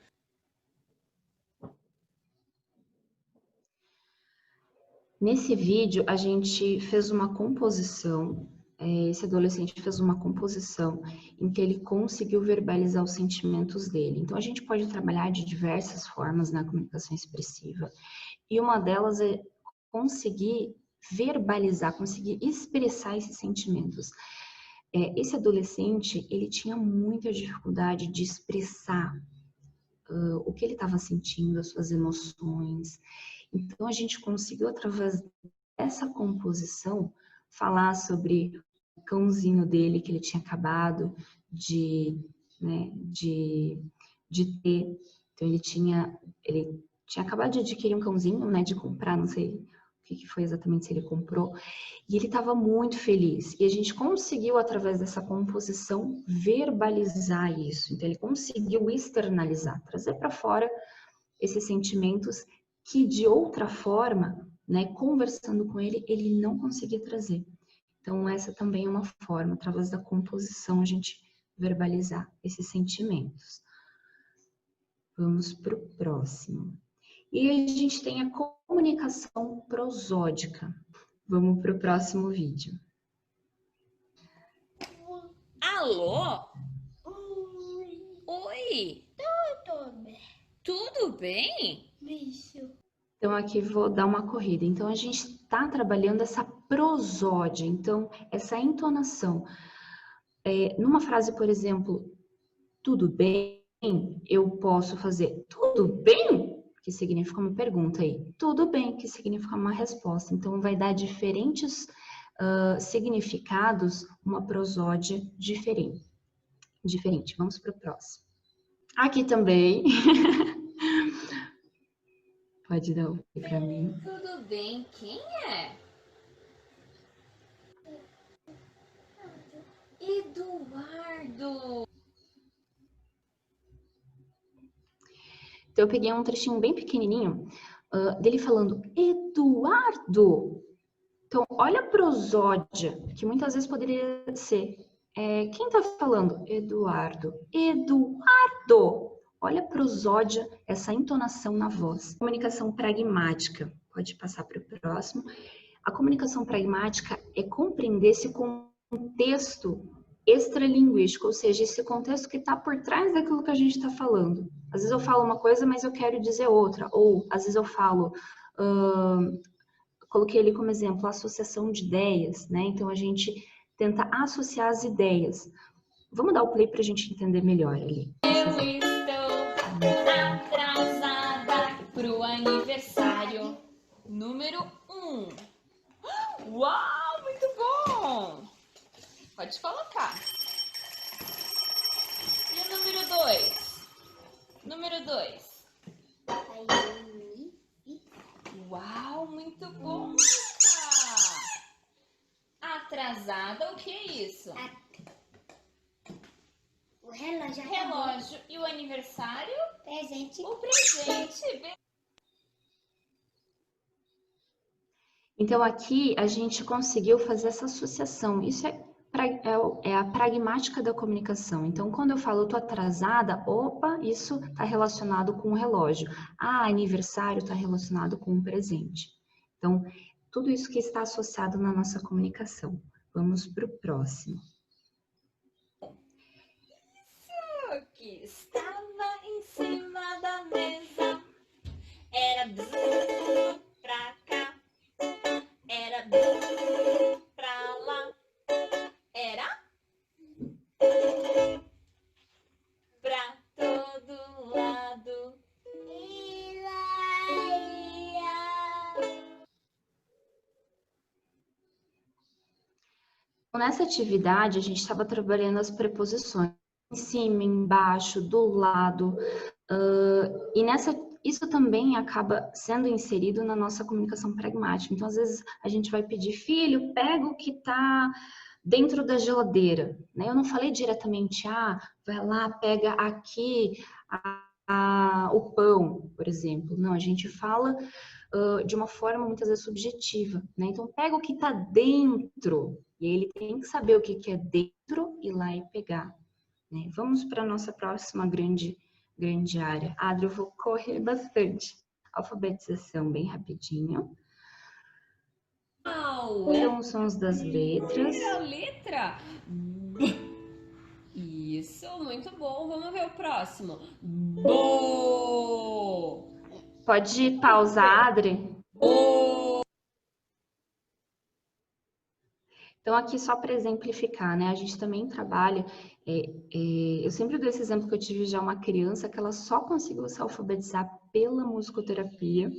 Speaker 3: Nesse vídeo, a gente fez uma composição, esse adolescente fez uma composição em que ele conseguiu verbalizar os sentimentos dele. Então, a gente pode trabalhar de diversas formas na comunicação expressiva, e uma delas é conseguir verbalizar, conseguir expressar esses sentimentos. Esse adolescente, ele tinha muita dificuldade de expressar o que ele estava sentindo, as suas emoções. Então, a gente conseguiu, através dessa composição, falar sobre o cãozinho dele que ele tinha acabado de ter. Então, ele tinha acabado de adquirir um cãozinho, né, de comprar, não sei o que foi exatamente se ele comprou, e ele estava muito feliz. E a gente conseguiu, através dessa composição, verbalizar isso. Então, ele conseguiu externalizar, trazer para fora esses sentimentos que, de outra forma, né, conversando com ele, ele não conseguia trazer. Então, essa também é uma forma, através da composição, a gente verbalizar esses sentimentos. Vamos para o próximo. E a gente tem a comunicação prosódica. Vamos para o próximo vídeo.
Speaker 4: Alô? Oi? Tudo bem?
Speaker 5: Bicho.
Speaker 3: Então, aqui vou dar uma corrida. Então, a gente está trabalhando essa prosódia. Então, essa entonação. Numa frase, por exemplo, tudo bem, eu posso fazer tudo bem? Que significa uma pergunta aí. Tudo bem, que significa uma resposta. Então, vai dar diferentes significados, uma prosódia diferente. Vamos para o próximo. Aqui também. Pode dar um para mim.
Speaker 4: Tudo bem, quem é? Eduardo.
Speaker 3: Então, eu peguei um trechinho bem pequenininho dele falando Eduardo. Então, olha a prosódia, que muitas vezes poderia ser. Quem está falando? Eduardo. Eduardo. Olha a prosódia, essa entonação na voz. Comunicação pragmática. Pode passar para o próximo. A comunicação pragmática é compreender esse contexto extralinguístico, ou seja, esse contexto que está por trás daquilo que a gente está falando. Às vezes eu falo uma coisa, mas eu quero dizer outra. Ou, às vezes eu falo... coloquei ali como exemplo a associação de ideias, né? Então, a gente tenta associar as ideias. Vamos dar o play para a gente entender melhor ali.
Speaker 4: Eu estou atrasada pro aniversário número 1. Uau, muito bom! Pode colocar. E o número 2? Número 2. Uau, muito bom, Luca! Atrasada, o que é isso?
Speaker 6: O relógio acabou.
Speaker 4: Relógio. E o aniversário?
Speaker 6: Presente.
Speaker 4: O presente.
Speaker 3: Então, aqui a gente conseguiu fazer essa associação. Isso é a pragmática da comunicação. Então, quando eu falo, eu tô atrasada, opa, isso está relacionado com o relógio. Aniversário está relacionado com o presente. Então, tudo isso que está associado na nossa comunicação. Vamos para o próximo.
Speaker 4: O que estava em cima da mesa era pra cá, era pra lá, era pra todo lado.
Speaker 3: Nessa atividade, a gente estava trabalhando as preposições. Em cima, embaixo, do lado. E isso também acaba sendo inserido na nossa comunicação pragmática. Então, às vezes, a gente vai pedir, filho, pega o que está dentro da geladeira. Né? Eu não falei diretamente, vai lá, pega aqui o pão, por exemplo. Não, a gente fala de uma forma muitas vezes subjetiva. Né? Então, pega o que está dentro. E ele tem que saber o que é dentro e ir lá e pegar. Né? Vamos para a nossa próxima grande área. Adri, eu vou correr bastante. Alfabetização bem rapidinho. Então, os sons das letras.
Speaker 4: Primeira letra. Isso, muito bom. Vamos ver o próximo. Bo.
Speaker 3: Pode pausar, Adri?
Speaker 4: Bo.
Speaker 3: Então, aqui só para exemplificar, né? A gente também trabalha... eu sempre dou esse exemplo que eu tive já uma criança que ela só conseguiu se alfabetizar pela musicoterapia,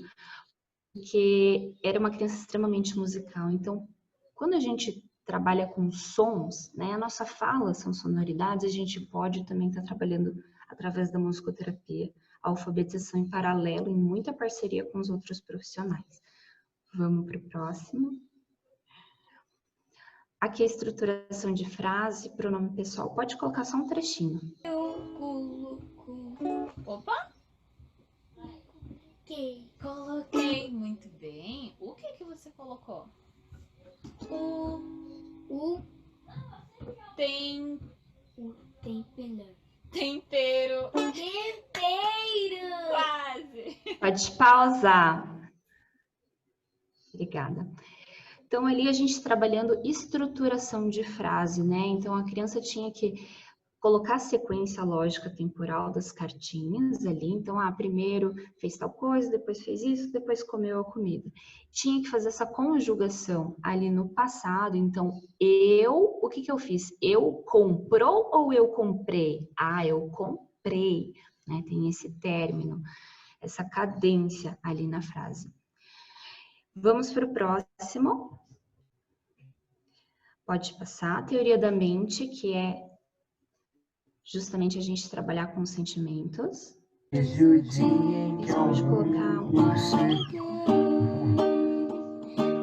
Speaker 3: porque era uma criança extremamente musical. Então, quando a gente trabalha com sons, né? A nossa fala são sonoridades, a gente pode também estar trabalhando através da musicoterapia, a alfabetização em paralelo, em muita parceria com os outros profissionais. Vamos para o próximo. Aqui a estruturação de frase, pronome pessoal. Pode colocar só um trechinho.
Speaker 4: Opa! Coloquei. Muito bem. O que você colocou?
Speaker 6: O
Speaker 4: Tempero.
Speaker 6: tempero.
Speaker 4: Quase.
Speaker 3: Pode pausar. Obrigada. Então, ali a gente trabalhando estruturação de frase, né? Então, a criança tinha que colocar a sequência lógica temporal das cartinhas ali. Então, primeiro fez tal coisa, depois fez isso, depois comeu a comida. Tinha que fazer essa conjugação ali no passado. Então, o que eu fiz? Eu comprou ou eu comprei? Eu comprei, né? Tem esse término, essa cadência ali na frase. Vamos para o próximo. Pode passar. A teoria da mente, que é justamente a gente trabalhar com os sentimentos. Isso pode colocar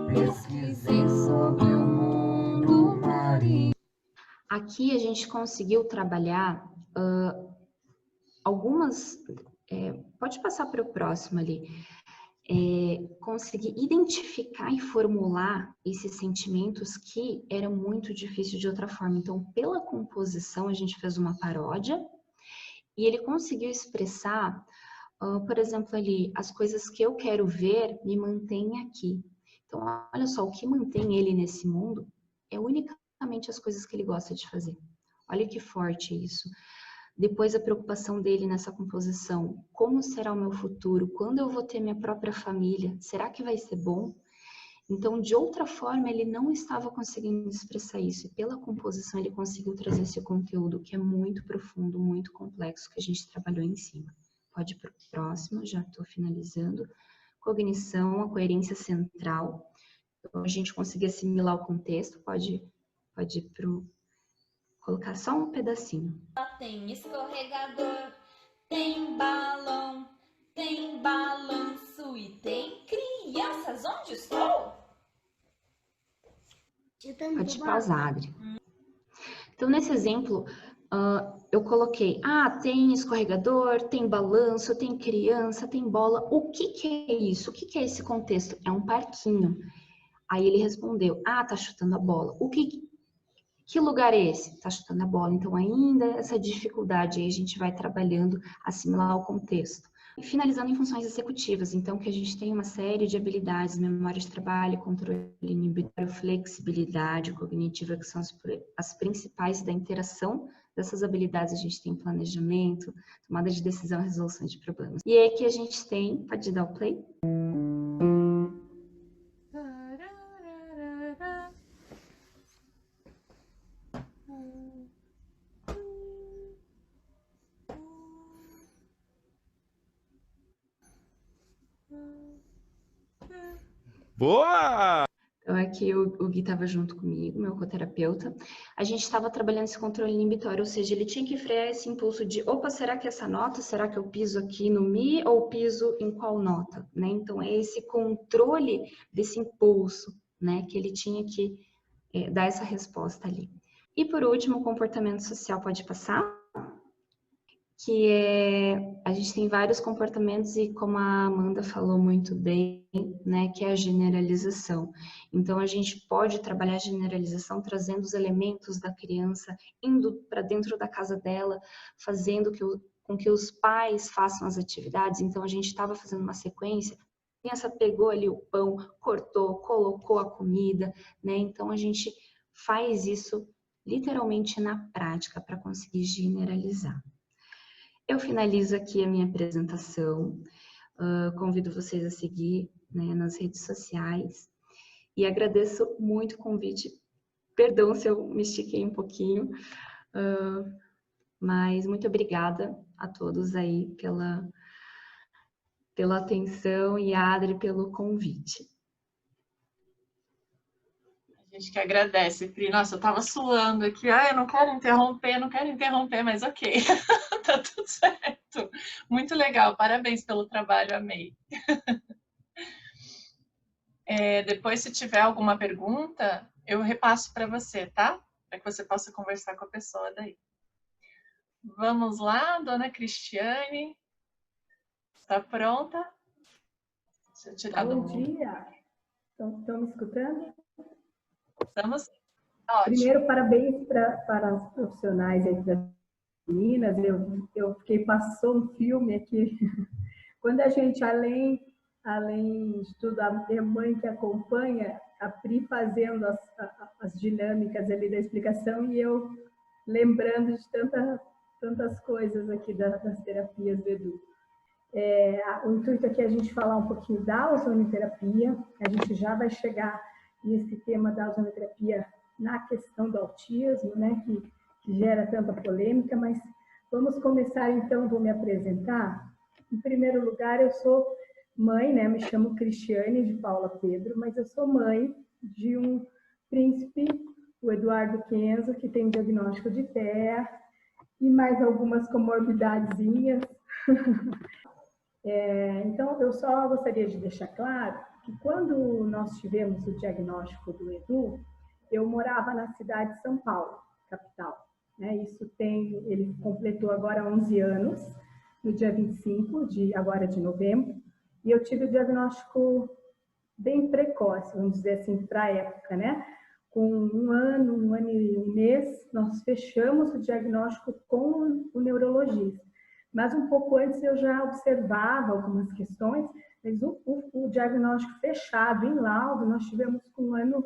Speaker 5: Pesquisei sobre o mundo marinho.
Speaker 3: Aqui a gente conseguiu trabalhar algumas... pode passar para o próximo ali. Conseguir identificar e formular esses sentimentos que eram muito difícil de outra forma. Então, pela composição, a gente fez uma paródia e ele conseguiu expressar, por exemplo, ali, as coisas que eu quero ver me mantêm aqui. Então, olha só, o que mantém ele nesse mundo é unicamente as coisas que ele gosta de fazer. Olha que forte isso. Depois a preocupação dele nessa composição, como será o meu futuro? Quando eu vou ter minha própria família? Será que vai ser bom? Então, de outra forma, ele não estava conseguindo expressar isso. E pela composição, ele conseguiu trazer esse conteúdo que é muito profundo, muito complexo, que a gente trabalhou em cima. Pode ir para o próximo, já estou finalizando. Cognição, a coerência central. Então, a gente conseguir assimilar o contexto, pode ir para o... Colocar só um pedacinho.
Speaker 4: Tem escorregador, tem balão, tem balanço e tem crianças. Onde estou?
Speaker 3: Pode pausar, Adri. Então, nesse exemplo, eu coloquei, tem escorregador, tem balanço, tem criança, tem bola. O que é isso? O que é esse contexto? É um parquinho. Aí ele respondeu, tá chutando a bola. Que lugar é esse? Tá chutando a bola. Então, ainda essa dificuldade aí a gente vai trabalhando, assimilar o contexto. E finalizando em funções executivas, então, que a gente tem uma série de habilidades, memória de trabalho, controle inibitório, flexibilidade cognitiva, que são as principais da interação dessas habilidades. A gente tem planejamento, tomada de decisão, resolução de problemas. E é que a gente tem, pode dar o play?
Speaker 7: Boa!
Speaker 3: Então, aqui o Gui estava junto comigo, meu coterapeuta. A gente estava trabalhando esse controle inibitório, ou seja, ele tinha que frear esse impulso de, opa, será que essa nota, será que eu piso aqui no Mi ou piso em qual nota? Né? Então, é esse controle desse impulso, né, que ele tinha que dar essa resposta ali. E, por último, o comportamento social pode passar, que a gente tem vários comportamentos e, como a Amanda falou muito bem, né, que é a generalização. Então, a gente pode trabalhar a generalização trazendo os elementos da criança, indo para dentro da casa dela, fazendo com que os pais façam as atividades. Então, a gente estava fazendo uma sequência, a criança pegou ali o pão, cortou, colocou a comida, né? Então, a gente faz isso literalmente na prática para conseguir generalizar. Eu finalizo aqui a minha apresentação, convido vocês a seguir, né, nas redes sociais e agradeço muito o convite. Perdão se eu me estiquei um pouquinho, mas muito obrigada a todos aí pela atenção e a Adri pelo convite.
Speaker 1: A gente que agradece, Pri. Nossa, eu tava suando aqui. Eu não quero interromper, mas ok. Tá tudo certo. Muito legal, parabéns pelo trabalho, amei. Depois, se tiver alguma pergunta, eu repasso para você, tá? Para que você possa conversar com a pessoa daí. Vamos lá, dona Cristiane. Está pronta? Deixa eu tirar do mundo.
Speaker 8: Bom dia. Estão me escutando?
Speaker 1: Estamos? Ótimo.
Speaker 8: Primeiro, parabéns para os profissionais aí das meninas. Eu passou um filme aqui. Quando a gente, além de tudo, a minha mãe que acompanha, a Pri fazendo as dinâmicas ali da explicação e eu lembrando de tantas coisas aqui das terapias do Edu. O intuito aqui é a gente falar um pouquinho da ozonioterapia. A gente já vai chegar nesse tema da ozonioterapia na questão do autismo, né, que gera tanta polêmica, mas vamos começar então, vou me apresentar. Em primeiro lugar, eu sou mãe, né, me chamo Cristiane de Paula Pedro, mas eu sou mãe de um príncipe, o Eduardo Kenzo, que tem diagnóstico de TEA e mais algumas comorbidadezinhas. Então, eu só gostaria de deixar claro que quando nós tivemos o diagnóstico do Edu, eu morava na cidade de São Paulo, capital. Ele completou agora 11 anos, no dia 25 agora de novembro, e eu tive o diagnóstico bem precoce, vamos dizer assim, para a época, né? Com um ano e um mês, nós fechamos o diagnóstico com o neurologista. Mas um pouco antes eu já observava algumas questões, mas o diagnóstico fechado em laudo nós tivemos com um ano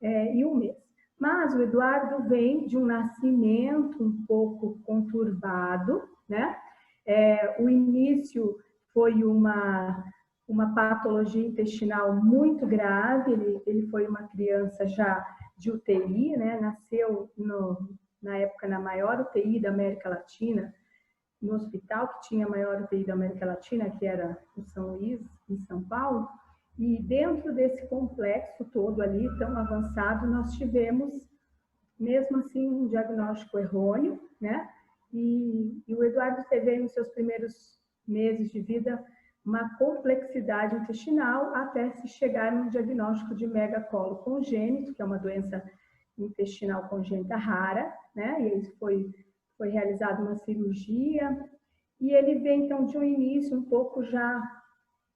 Speaker 8: e um mês. Mas o Eduardo vem de um nascimento um pouco conturbado, né? O início foi uma patologia intestinal muito grave, ele foi uma criança já de UTI, né? Nasceu na época na maior UTI da América Latina, no hospital que tinha a maior UTI da América Latina, que era o São Luís, em São Paulo, e dentro desse complexo todo ali, tão avançado, nós tivemos, mesmo assim, um diagnóstico errôneo, né? E o Eduardo teve nos seus primeiros meses de vida uma complexidade intestinal até se chegar no diagnóstico de megacolo congênito, que é uma doença intestinal congênita rara, né? E aí foi realizada uma cirurgia, e ele vem, então, de um início um pouco já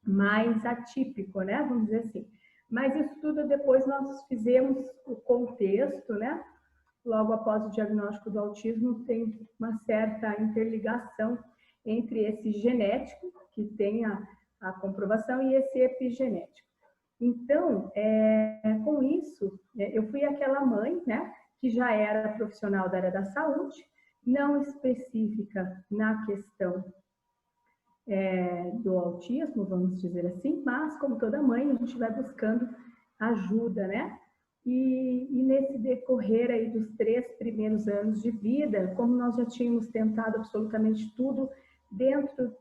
Speaker 8: mais atípico, né? Vamos dizer assim. Mas isso tudo depois nós fizemos o contexto, né? Logo após o diagnóstico do autismo, tem uma certa interligação entre esse genético, que tem a comprovação, e esse epigenético. Então, com isso, eu fui aquela mãe, né? Que já era profissional da área da saúde, não específica na questão do autismo, vamos dizer assim, mas como toda mãe, a gente vai buscando ajuda, né? E nesse decorrer aí dos 3 primeiros anos de vida, como nós já tínhamos tentado absolutamente tudo dentro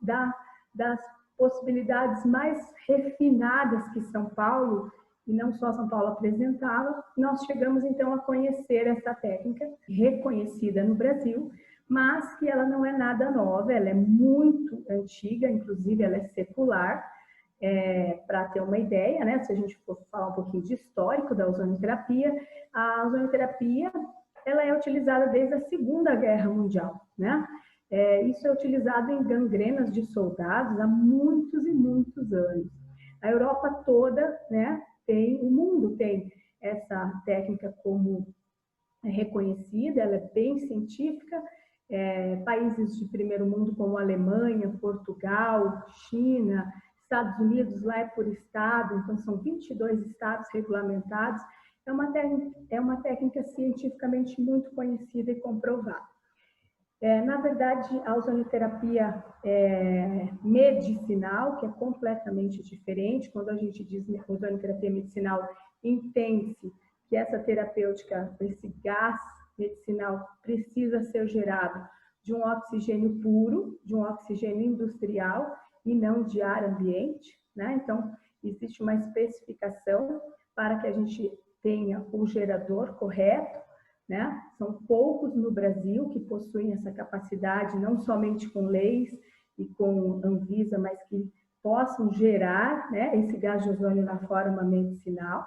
Speaker 8: das possibilidades mais refinadas que São Paulo, e não só São Paulo, apresentava, nós chegamos então a conhecer essa técnica, reconhecida no Brasil, mas que ela não é nada nova, ela é muito antiga, inclusive ela é secular. Para ter uma ideia, né, se a gente for falar um pouquinho de histórico da ozonioterapia, a ozonioterapia ela é utilizada desde a Segunda Guerra Mundial, né? Isso é utilizado em gangrenas de soldados há muitos e muitos anos. A Europa toda, né, o mundo tem essa técnica como reconhecida, ela é bem científica. Países de primeiro mundo como Alemanha, Portugal, China, Estados Unidos, lá é por estado, então são 22 estados regulamentados. É uma técnica cientificamente muito conhecida e comprovada. Na verdade, a ozonioterapia medicinal, que é completamente diferente. Quando a gente diz ozonioterapia medicinal, entende-se que essa terapêutica, esse gás medicinal, precisa ser gerado de um oxigênio puro, de um oxigênio industrial, e não de ar ambiente, né? Então, existe uma especificação para que a gente tenha o gerador correto, né? São poucos no Brasil que possuem essa capacidade, não somente com leis e com Anvisa, mas que possam gerar, né, esse gás de ozônio na forma medicinal.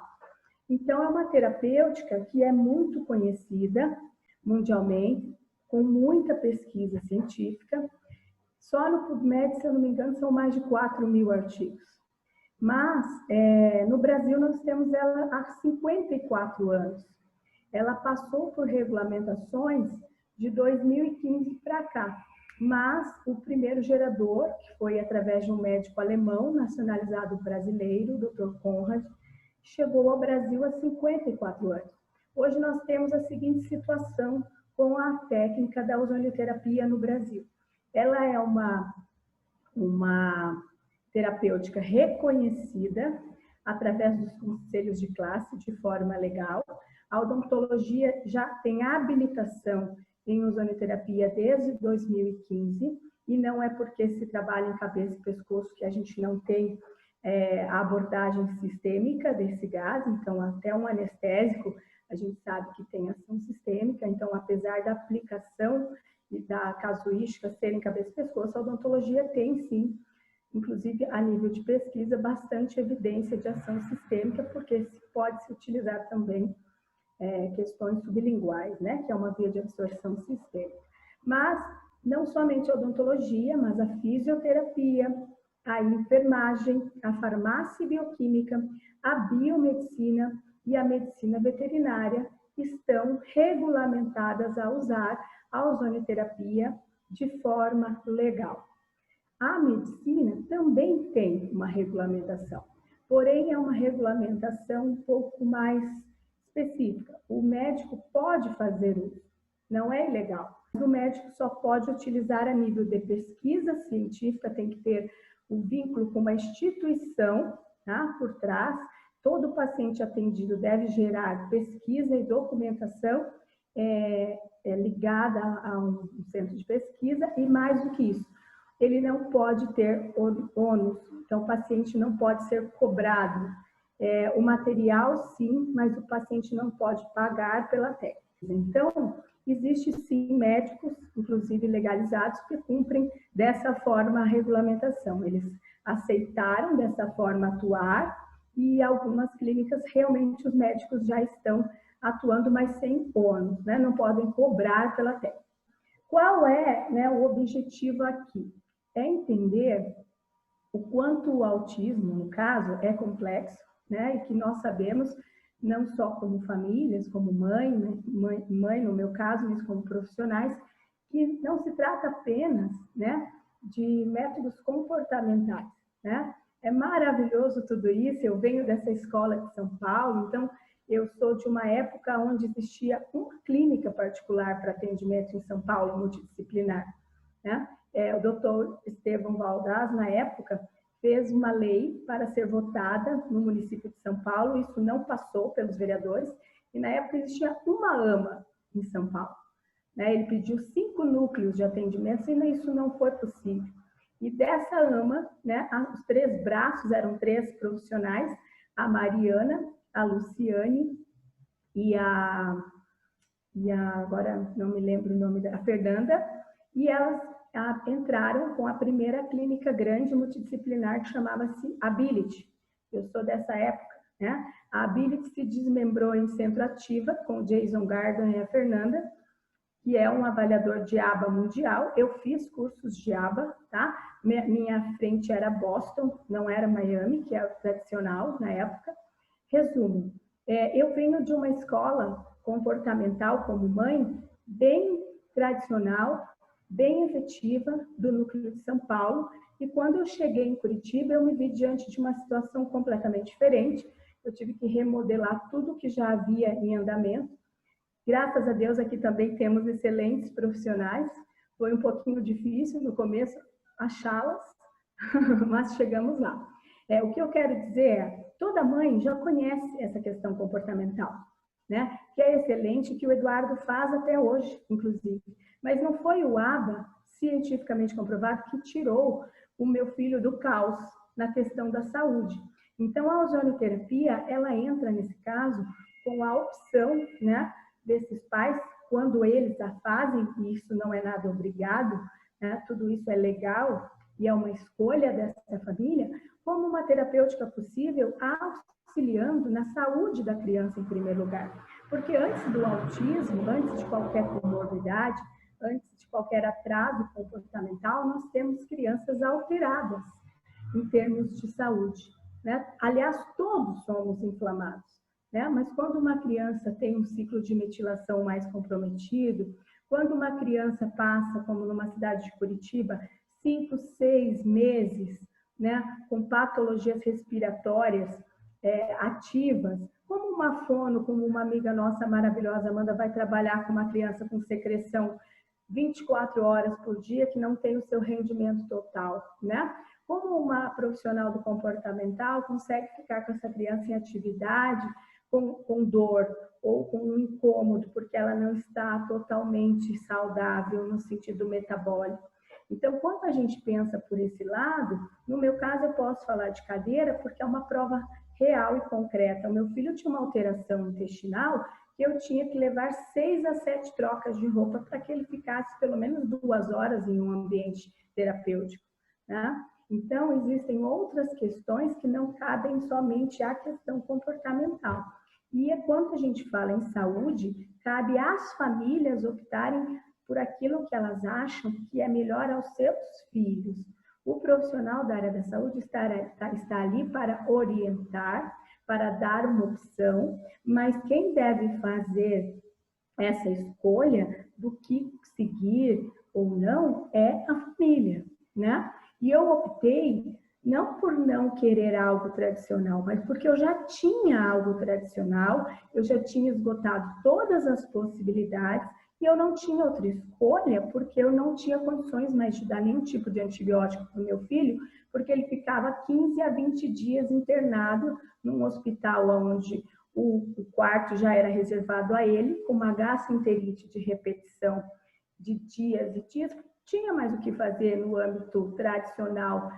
Speaker 8: Então, é uma terapêutica que é muito conhecida mundialmente, com muita pesquisa científica. Só no PubMed, se eu não me engano, são mais de 4.000 artigos. Mas, no Brasil, nós temos ela há 54 anos. Ela passou por regulamentações de 2015 para cá. Mas o primeiro gerador, que foi através de um médico alemão, nacionalizado brasileiro, o Dr. Conrad, chegou ao Brasil há 54 anos. Hoje nós temos a seguinte situação com a técnica da ozonioterapia no Brasil. Ela é uma terapêutica reconhecida através dos conselhos de classe de forma legal. A odontologia já tem habilitação em ozonioterapia desde 2015 e não é porque se trabalha em cabeça e pescoço que a gente não tem a abordagem sistêmica desse gás. Então, até um anestésico, a gente sabe que tem ação sistêmica. Então, apesar da aplicação e da casuística serem cabeça e pescoço, a odontologia tem sim, inclusive a nível de pesquisa, bastante evidência de ação sistêmica, porque pode se utilizar também questões sublinguais, né, que é uma via de absorção sistêmica. Mas não somente a odontologia, mas a fisioterapia, a enfermagem, a farmácia e bioquímica, a biomedicina e a medicina veterinária estão regulamentadas a usar a ozonioterapia de forma legal. A medicina também tem uma regulamentação, porém é uma regulamentação um pouco mais específica. O médico pode fazer uso, não é ilegal. O médico só pode utilizar a nível de pesquisa científica, tem que ter o vínculo com uma instituição, tá, por trás. Todo paciente atendido deve gerar pesquisa e documentação ligada a um centro de pesquisa, e mais do que isso, ele não pode ter ônus, então o paciente não pode ser cobrado. O material sim, mas o paciente não pode pagar pela técnica. Então, existe sim médicos, inclusive legalizados, que cumprem dessa forma a regulamentação. Eles aceitaram dessa forma atuar, e algumas clínicas realmente os médicos já estão atuando, mas sem ônus, né? Não podem cobrar pela técnica. Qual é, né, o objetivo aqui? É entender o quanto o autismo, no caso, é complexo, né? E que nós sabemos, não só como famílias, como mãe, no meu caso, mas como profissionais, que não se trata apenas, né, de métodos comportamentais, né? É maravilhoso tudo isso. Eu venho dessa escola de São Paulo, então eu sou de uma época onde existia uma clínica particular para atendimento em São Paulo, multidisciplinar, né? O doutor Estevão Valdaz, na época, fez uma lei para ser votada no município de São Paulo. Isso não passou pelos vereadores, e na época existia uma AMA em São Paulo, né? Ele pediu 5 núcleos de atendimento e isso não foi possível. E dessa AMA, né, os 3 braços eram 3 profissionais, a Mariana, a Luciane e agora não me lembro o nome da Fernanda, e elas entraram com a primeira clínica grande multidisciplinar que chamava-se Ability. Eu sou dessa época, né? A Ability se desmembrou em Centro Ativa com o Jason Gardner e a Fernanda, que é um avaliador de aba mundial. Eu fiz cursos de aba, tá? Minha frente era Boston, não era Miami, que é o tradicional na época. Resumo, eu venho de uma escola comportamental como mãe, bem tradicional, bem efetiva, do núcleo de São Paulo, e quando eu cheguei em Curitiba, eu me vi diante de uma situação completamente diferente. Eu tive que remodelar tudo que já havia em andamento. Graças a Deus, aqui também temos excelentes profissionais. Foi um pouquinho difícil no começo achá-las, mas chegamos lá. O que eu quero dizer é, toda mãe já conhece essa questão comportamental, né? Que é excelente, que o Eduardo faz até hoje, inclusive. Mas não foi o ABA, cientificamente comprovado, que tirou o meu filho do caos na questão da saúde. Então, a ozonioterapia, ela entra nesse caso com a opção, né, desses pais, quando eles a fazem, e isso não é nada obrigado, né, tudo isso é legal e é uma escolha dessa família, como uma terapêutica possível, auxiliando na saúde da criança em primeiro lugar. Porque antes do autismo, antes de qualquer comorbidade, antes de qualquer atraso comportamental, nós temos crianças alteradas em termos de saúde, né? Aliás, todos somos inflamados, né? Mas quando uma criança tem um ciclo de metilação mais comprometido, quando uma criança passa, como numa cidade de Curitiba, 5, 6 meses, né, com patologias respiratórias ativas, Como uma fono, como uma amiga nossa maravilhosa, Amanda, vai trabalhar com uma criança com secreção 24 horas por dia, que não tem o seu rendimento total, né? Como uma profissional do comportamental consegue ficar com essa criança em atividade, com dor ou com um incômodo, porque ela não está totalmente saudável no sentido metabólico. Então, quando a gente pensa por esse lado, no meu caso eu posso falar de cadeira porque é uma prova real e concreta. O meu filho tinha uma alteração intestinal que eu tinha que levar 6 a 7 trocas de roupa para que ele ficasse pelo menos 2 horas em um ambiente terapêutico, né? Então, existem outras questões que não cabem somente à questão comportamental. E quando a gente fala em saúde, cabe às famílias optarem por aquilo que elas acham que é melhor aos seus filhos. O profissional da área da saúde está ali para orientar, para dar uma opção, mas quem deve fazer essa escolha do que seguir ou não é a família, né? E eu optei não por não querer algo tradicional, mas porque eu já tinha algo tradicional, eu já tinha esgotado todas as possibilidades e eu não tinha outra escolha, porque eu não tinha condições mais de dar nenhum tipo de antibiótico para o meu filho, porque ele ficava 15 a 20 dias internado num hospital onde o quarto já era reservado a ele, com uma gastroenterite de repetição de dias e dias. Tinha mais o que fazer no âmbito tradicional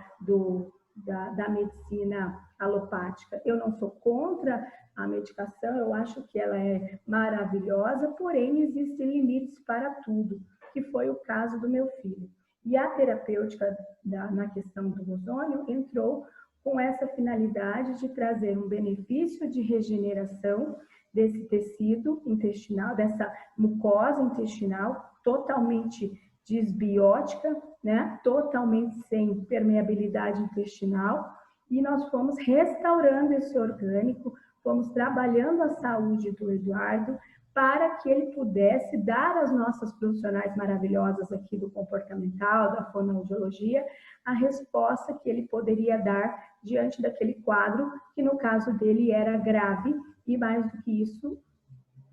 Speaker 8: da medicina alopática. Eu não sou contra a medicação, eu acho que ela é maravilhosa, porém existem limites para tudo, que foi o caso do meu filho. E a terapêutica na questão do ozônio entrou com essa finalidade de trazer um benefício de regeneração desse tecido intestinal, dessa mucosa intestinal totalmente disbiótica, né? Totalmente sem permeabilidade intestinal, e nós fomos restaurando esse orgânico, fomos trabalhando a saúde do Eduardo para que ele pudesse dar às nossas profissionais maravilhosas aqui do comportamental, da fonoaudiologia, a resposta que ele poderia dar diante daquele quadro, que no caso dele era grave, e mais do que isso,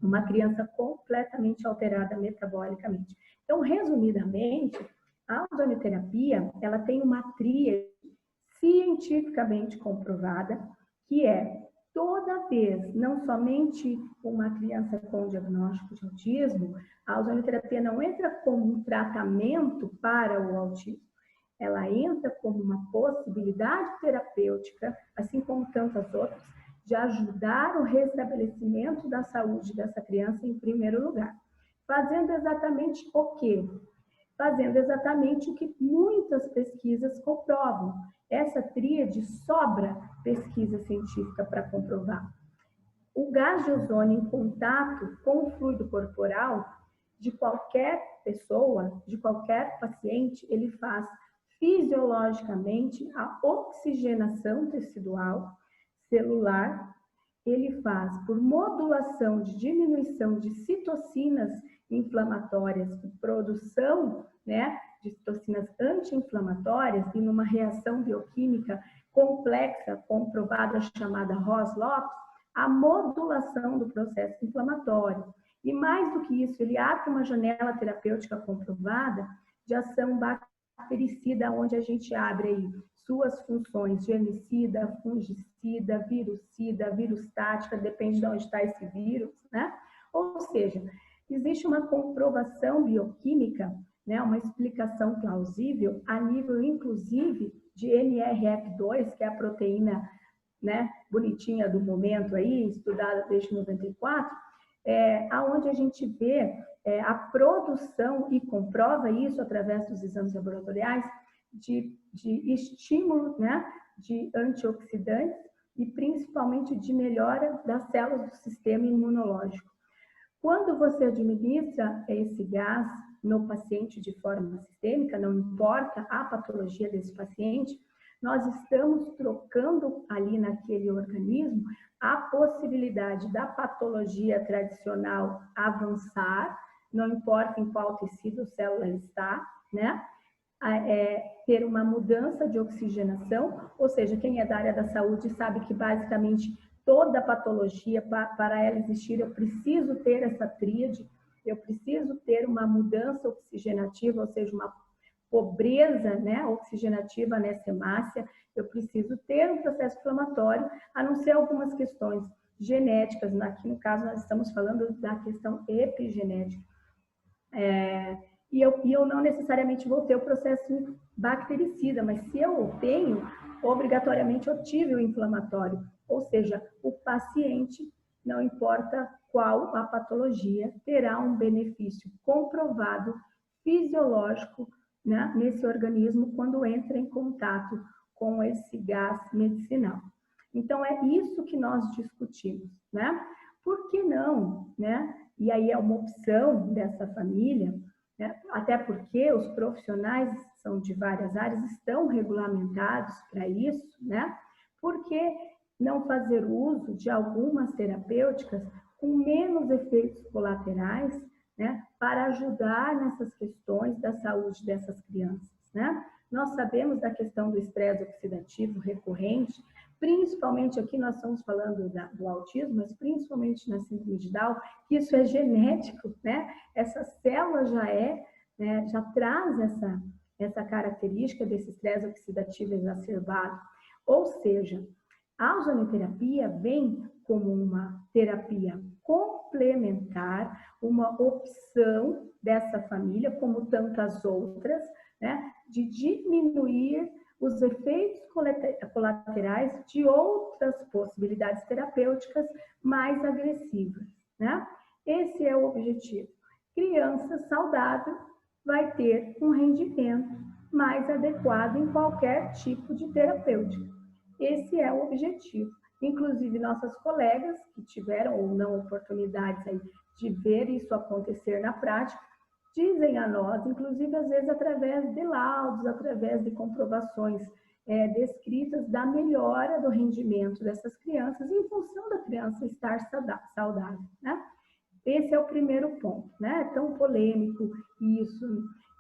Speaker 8: uma criança completamente alterada metabolicamente. Então, resumidamente, a ozonioterapia, ela tem uma tríade cientificamente comprovada, que é toda vez, não somente uma criança com diagnóstico de autismo, a ozonioterapia não entra como um tratamento para o autismo, ela entra como uma possibilidade terapêutica, assim como tantas outras, de ajudar o restabelecimento da saúde dessa criança em primeiro lugar. Fazendo exatamente o quê? Fazendo exatamente o que muitas pesquisas comprovam. Essa tríade sobra pesquisa científica para comprovar. O gás de ozônio em contato com o fluido corporal de qualquer pessoa, de qualquer paciente, ele faz fisiologicamente a oxigenação tecidual, celular, ele faz por modulação de diminuição de citocinas inflamatórias, produção, né, de citocinas anti-inflamatórias e numa reação bioquímica complexa, comprovada, chamada Ross-Lopes, a modulação do processo inflamatório. E mais do que isso, ele abre uma janela terapêutica comprovada de ação bactericida, onde a gente abre aí suas funções germicida, fungicida, virucida, virustática, depende de onde está esse vírus, né? Ou seja, existe uma comprovação bioquímica, né, uma explicação plausível a nível, inclusive, de NRF2, que é a proteína, né, bonitinha do momento aí, estudada desde 94, aonde a gente vê a produção e comprova isso através dos exames laboratoriais de estímulo, né, de antioxidantes e principalmente de melhora das células do sistema imunológico. Quando você administra esse gás no paciente de forma sistêmica, não importa a patologia desse paciente, nós estamos trocando ali naquele organismo a possibilidade da patologia tradicional avançar, não importa em qual tecido ou célula ele está, né? Ter uma mudança de oxigenação, ou seja, quem é da área da saúde sabe que basicamente toda patologia, para ela existir, eu preciso ter essa tríade, eu preciso ter uma mudança oxigenativa, ou seja, uma pobreza, né, oxigenativa nessa hemácia, eu preciso ter um processo inflamatório, a não ser algumas questões genéticas, aqui no caso nós estamos falando da questão epigenética. E eu não necessariamente vou ter o processo bactericida, mas se eu o tenho, obrigatoriamente eu tive o inflamatório, ou seja, o paciente, não importa qual a patologia, terá um benefício comprovado fisiológico, né, nesse organismo quando entra em contato com esse gás medicinal. Então, é isso que nós discutimos, né? Por que não, né? E aí é uma opção dessa família, né? Até porque os profissionais são de várias áreas, estão regulamentados para isso, né? Por que não fazer uso de algumas terapêuticas com menos efeitos colaterais, né, para ajudar nessas questões da saúde dessas crianças, né? Nós sabemos da questão do estresse oxidativo recorrente, principalmente aqui nós estamos falando do autismo, mas principalmente na síndrome de Down, que isso é genético, né? Essa célula né, já traz essa característica desse estresse oxidativo exacerbado. Ou seja, a ozonoterapia vem como uma terapia complementar, uma opção dessa família, como tantas outras, né, de diminuir os efeitos colaterais de outras possibilidades terapêuticas mais agressivas, né? Esse é o objetivo. Criança saudável vai ter um rendimento mais adequado em qualquer tipo de terapêutica. Esse é o objetivo. Inclusive, nossas colegas que tiveram ou não oportunidades aí de ver isso acontecer na prática, dizem a nós, inclusive às vezes através de laudos, através de comprovações descritas da melhora do rendimento dessas crianças em função da criança estar saudável, né? Esse é o primeiro ponto, né? É tão polêmico isso.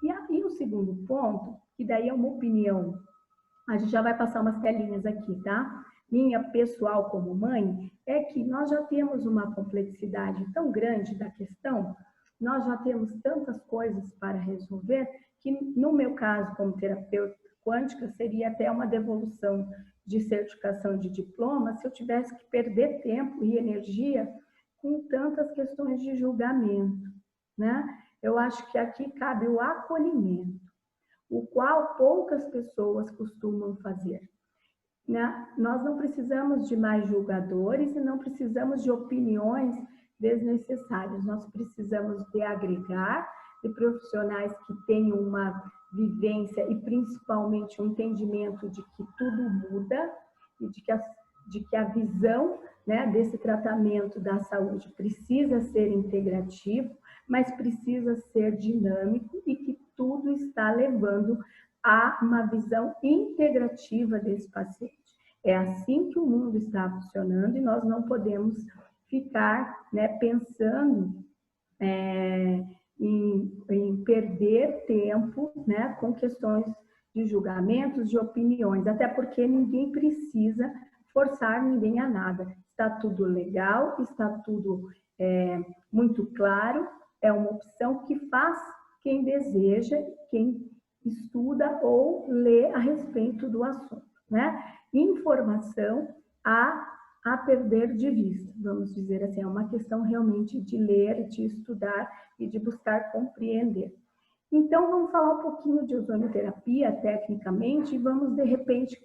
Speaker 8: E o segundo ponto, que daí é uma opinião, a gente já vai passar umas telinhas aqui, tá? Minha pessoal como mãe, é que nós já temos uma complexidade tão grande da questão, nós já temos tantas coisas para resolver, que no meu caso, como terapeuta quântica, seria até uma devolução de certificação de diploma se eu tivesse que perder tempo e energia com tantas questões de julgamento, né? Eu acho que aqui cabe o acolhimento, o qual poucas pessoas costumam fazer, né? Nós não precisamos de mais julgadores e não precisamos de opiniões desnecessárias. Nós precisamos de agregar de profissionais que tenham uma vivência e principalmente um entendimento de que tudo muda e de que a visão, né, desse tratamento da saúde precisa ser integrativo, mas precisa ser dinâmico e que tudo está levando a uma visão integrativa desse paciente. É assim que o mundo está funcionando e nós não podemos ficar, né, pensando em perder tempo, né, com questões de julgamentos, de opiniões, até porque ninguém precisa forçar ninguém a nada. Está tudo legal, está tudo muito claro, é uma opção que faz quem deseja, quem estuda ou lê a respeito do assunto, né? Informação a perder de vista, vamos dizer assim, é uma questão realmente de ler, de estudar e de buscar compreender. Então, vamos falar um pouquinho de ozonoterapia tecnicamente e vamos, de repente,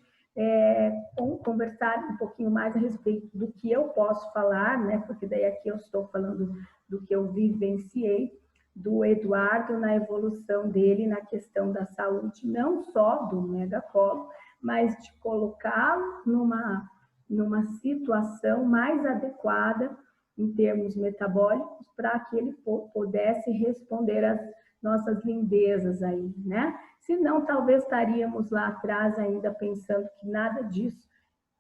Speaker 8: conversar um pouquinho mais a respeito do que eu posso falar, né? Porque daí aqui eu estou falando do que eu vivenciei, do Eduardo na evolução dele na questão da saúde, não só do megacolo, mas de colocá-lo numa situação mais adequada em termos metabólicos para que ele pudesse responder às nossas lindezas aí, né? Senão, talvez estaríamos lá atrás ainda pensando que nada disso,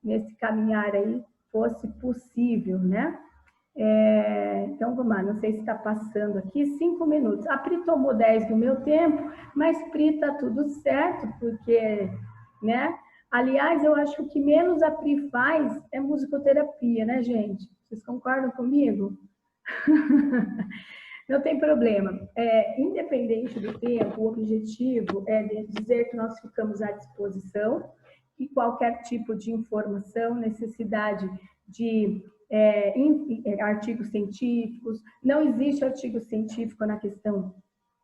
Speaker 8: nesse caminhar aí, fosse possível, né? Então, vamos lá, não sei se está passando aqui, 5 minutos. A Pri tomou 10 do meu tempo, mas Pri, está tudo certo, porque, né, Aliás, eu acho que o que menos a Pri faz é musicoterapia, né, gente? Vocês concordam comigo? Não tem problema. Independente do tempo, o objetivo é dizer que nós ficamos à disposição e qualquer tipo de informação, necessidade de artigos científicos. Não existe artigo científico na questão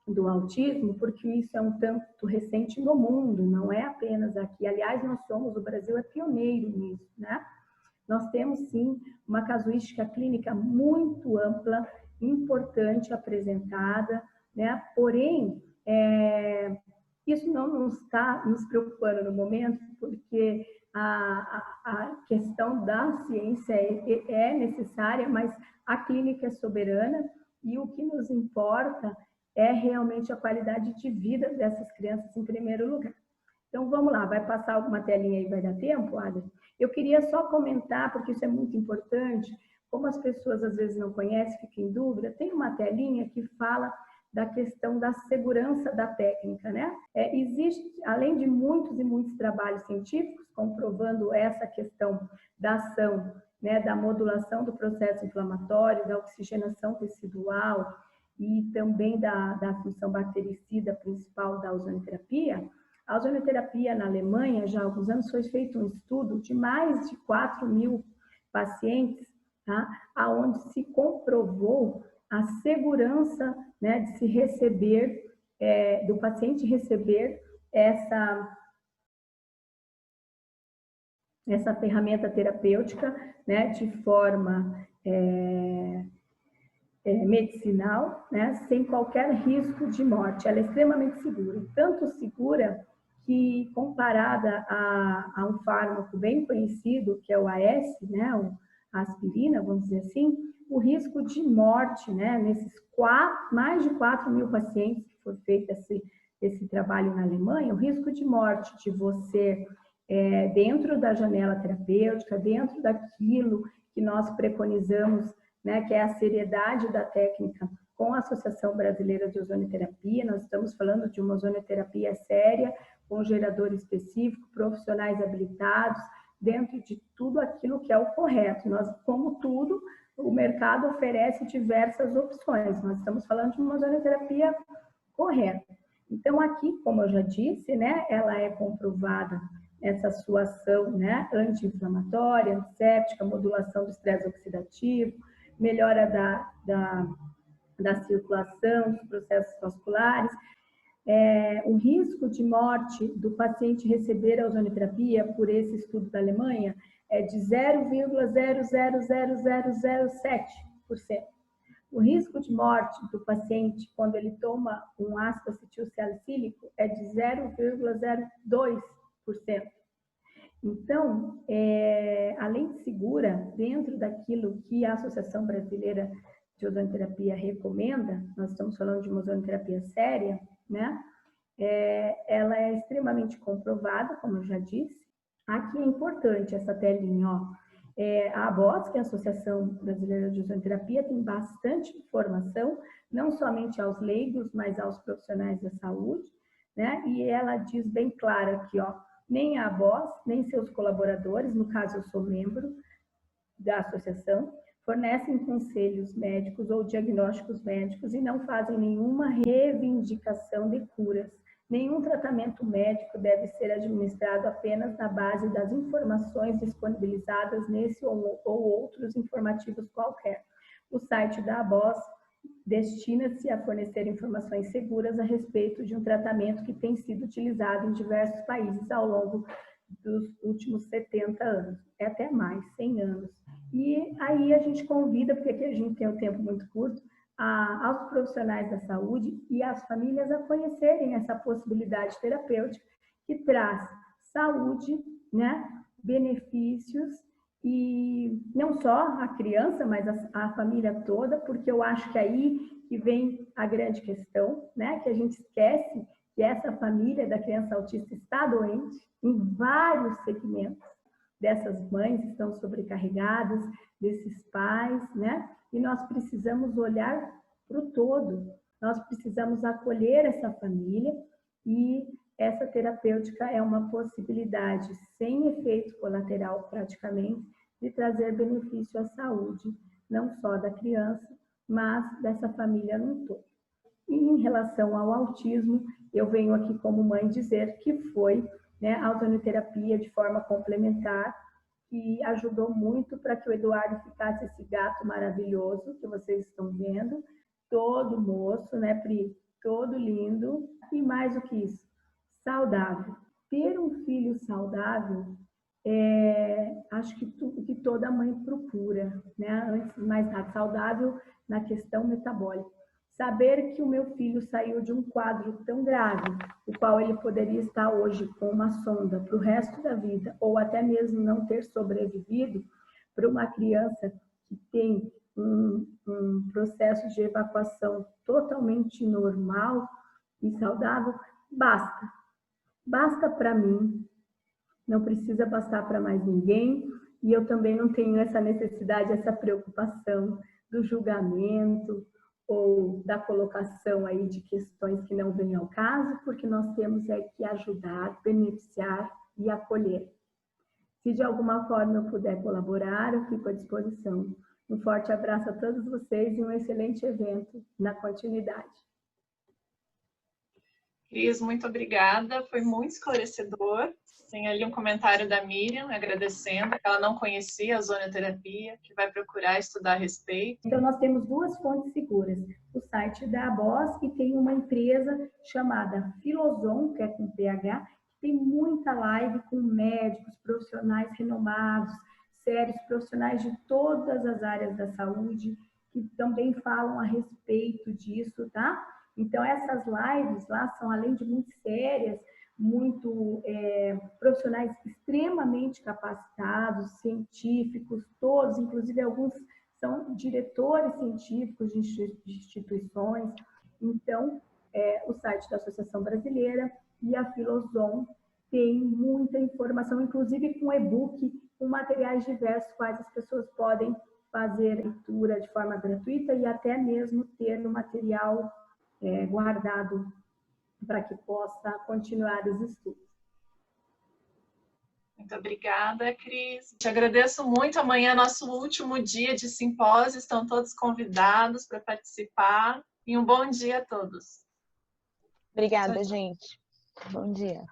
Speaker 8: do autismo, porque isso é um tanto recente no mundo, não é apenas aqui. Aliás, o Brasil é pioneiro nisso, né? Nós temos, sim, uma casuística clínica muito ampla, importante, apresentada, né? Porém, isso não está nos preocupando no momento, porque a questão da ciência é necessária, mas a clínica é soberana e o que nos importa é realmente a qualidade de vida dessas crianças em primeiro lugar. Então, vamos lá, vai passar alguma telinha aí, vai dar tempo, Ada? Eu queria só comentar, porque isso é muito importante, como as pessoas às vezes não conhecem, ficam em dúvida, tem uma telinha que fala da questão da segurança da técnica, né? Existe, além de muitos e muitos trabalhos científicos comprovando essa questão da ação, né, da modulação do processo inflamatório, da oxigenação tecidual e também da função bactericida principal da ozonoterapia. A ozonoterapia na Alemanha, já há alguns anos, foi feito um estudo de mais de 4.000 pacientes, tá? Onde se comprovou a segurança, né, de se receber, do paciente receber essa ferramenta terapêutica, né, de forma medicinal, né, sem qualquer risco de morte. Ela é extremamente segura, tanto segura que, comparada a um fármaco bem conhecido, que é o AS, né, a aspirina, vamos dizer assim, o risco de morte, né, nesses mais de 4.000 pacientes que foi feito esse trabalho na Alemanha, o risco de morte de você, dentro da janela terapêutica, dentro daquilo que nós preconizamos, né, que é a seriedade da técnica com a Associação Brasileira de Ozonoterapia. Nós estamos falando de uma ozonoterapia séria, com gerador específico, profissionais habilitados, dentro de tudo aquilo que é o correto. Nós, como tudo, o mercado oferece diversas opções. Nós estamos falando de uma ozonoterapia correta. Então, aqui, como eu já disse, né, ela é comprovada essa sua ação, né, anti-inflamatória, antisséptica, modulação do estresse oxidativo, melhora da circulação, dos processos vasculares. O risco de morte do paciente receber a ozonoterapia, por esse estudo da Alemanha, é de 0,000007%. O risco de morte do paciente quando ele toma um ácido acetilsalicílico é de 0,02%. Então, além de segura, dentro daquilo que a Associação Brasileira de Ozonoterapia recomenda, nós estamos falando de uma ozonoterapia séria, né? Ela é extremamente comprovada, como eu já disse. Aqui é importante essa telinha, ó. A ABOS, que é a Associação Brasileira de Ozonoterapia, tem bastante informação, não somente aos leigos, mas aos profissionais da saúde, né? E ela diz bem claro aqui, ó, nem a ABOS, nem seus colaboradores, no caso eu sou membro da associação, fornecem conselhos médicos ou diagnósticos médicos e não fazem nenhuma reivindicação de curas. Nenhum tratamento médico deve ser administrado apenas na base das informações disponibilizadas nesse ou outros informativos qualquer. O site da ABOS destina-se a fornecer informações seguras a respeito de um tratamento que tem sido utilizado em diversos países ao longo dos últimos 70 anos, até mais, 100 anos. E aí a gente convida, porque aqui a gente tem um tempo muito curto, aos profissionais da saúde e às famílias a conhecerem essa possibilidade terapêutica que traz saúde, né, benefícios, e não só a criança, mas a família toda, porque eu acho que aí que vem a grande questão, né, que a gente esquece que essa família da criança autista está doente em vários segmentos. Dessas mães estão sobrecarregadas, desses pais, né? E nós precisamos olhar para o todo. Nós precisamos acolher essa família e essa terapêutica é uma possibilidade sem efeito colateral praticamente de trazer benefício à saúde, não só da criança, mas dessa família num todo. E em relação ao autismo, eu venho aqui como mãe dizer que foi, né, a autonoterapia de forma complementar, que ajudou muito para que o Eduardo ficasse esse gato maravilhoso que vocês estão vendo, todo moço, né, Pri? Todo lindo. E mais do que isso, saudável. Ter um filho saudável acho que tudo que toda mãe procura, né? Antes de mais nada, saudável na questão metabólica. Saber que o meu filho saiu de um quadro tão grave, o qual ele poderia estar hoje com uma sonda para o resto da vida, ou até mesmo não ter sobrevivido, para uma criança que tem um processo de evacuação totalmente normal e saudável, basta. Basta para mim, não precisa bastar para mais ninguém, e eu também não tenho essa necessidade, essa preocupação do julgamento ou da colocação aí de questões que não vêm ao caso, porque nós temos que ajudar, beneficiar e acolher. Se de alguma forma eu puder colaborar, eu fico à disposição. Um forte abraço a todos vocês e um excelente evento na continuidade.
Speaker 1: Cris, muito obrigada, foi muito esclarecedor. Tem ali um comentário da Miriam, agradecendo, que ela não conhecia a zonoterapia, que vai procurar estudar a respeito.
Speaker 8: Então, nós temos duas fontes seguras, o site da ABOS e tem uma empresa chamada Filozon, que é com PH, que tem muita live com médicos, profissionais renomados, sérios, profissionais de todas as áreas da saúde, que também falam a respeito disso, tá? Então, essas lives lá são, além de muito sérias, muito profissionais extremamente capacitados, científicos, todos, inclusive alguns são diretores científicos de instituições. Então, o site da Associação Brasileira e a Filozon tem muita informação, inclusive com e-book, com materiais diversos, quais as pessoas podem fazer leitura de forma gratuita e até mesmo ter o material guardado para que possa continuar os estudos.
Speaker 1: Muito obrigada, Cris. Te agradeço muito. Amanhã é nosso último dia de simpósio. Estão todos convidados para participar. E um bom dia a todos.
Speaker 2: Obrigada, gente. Bom dia.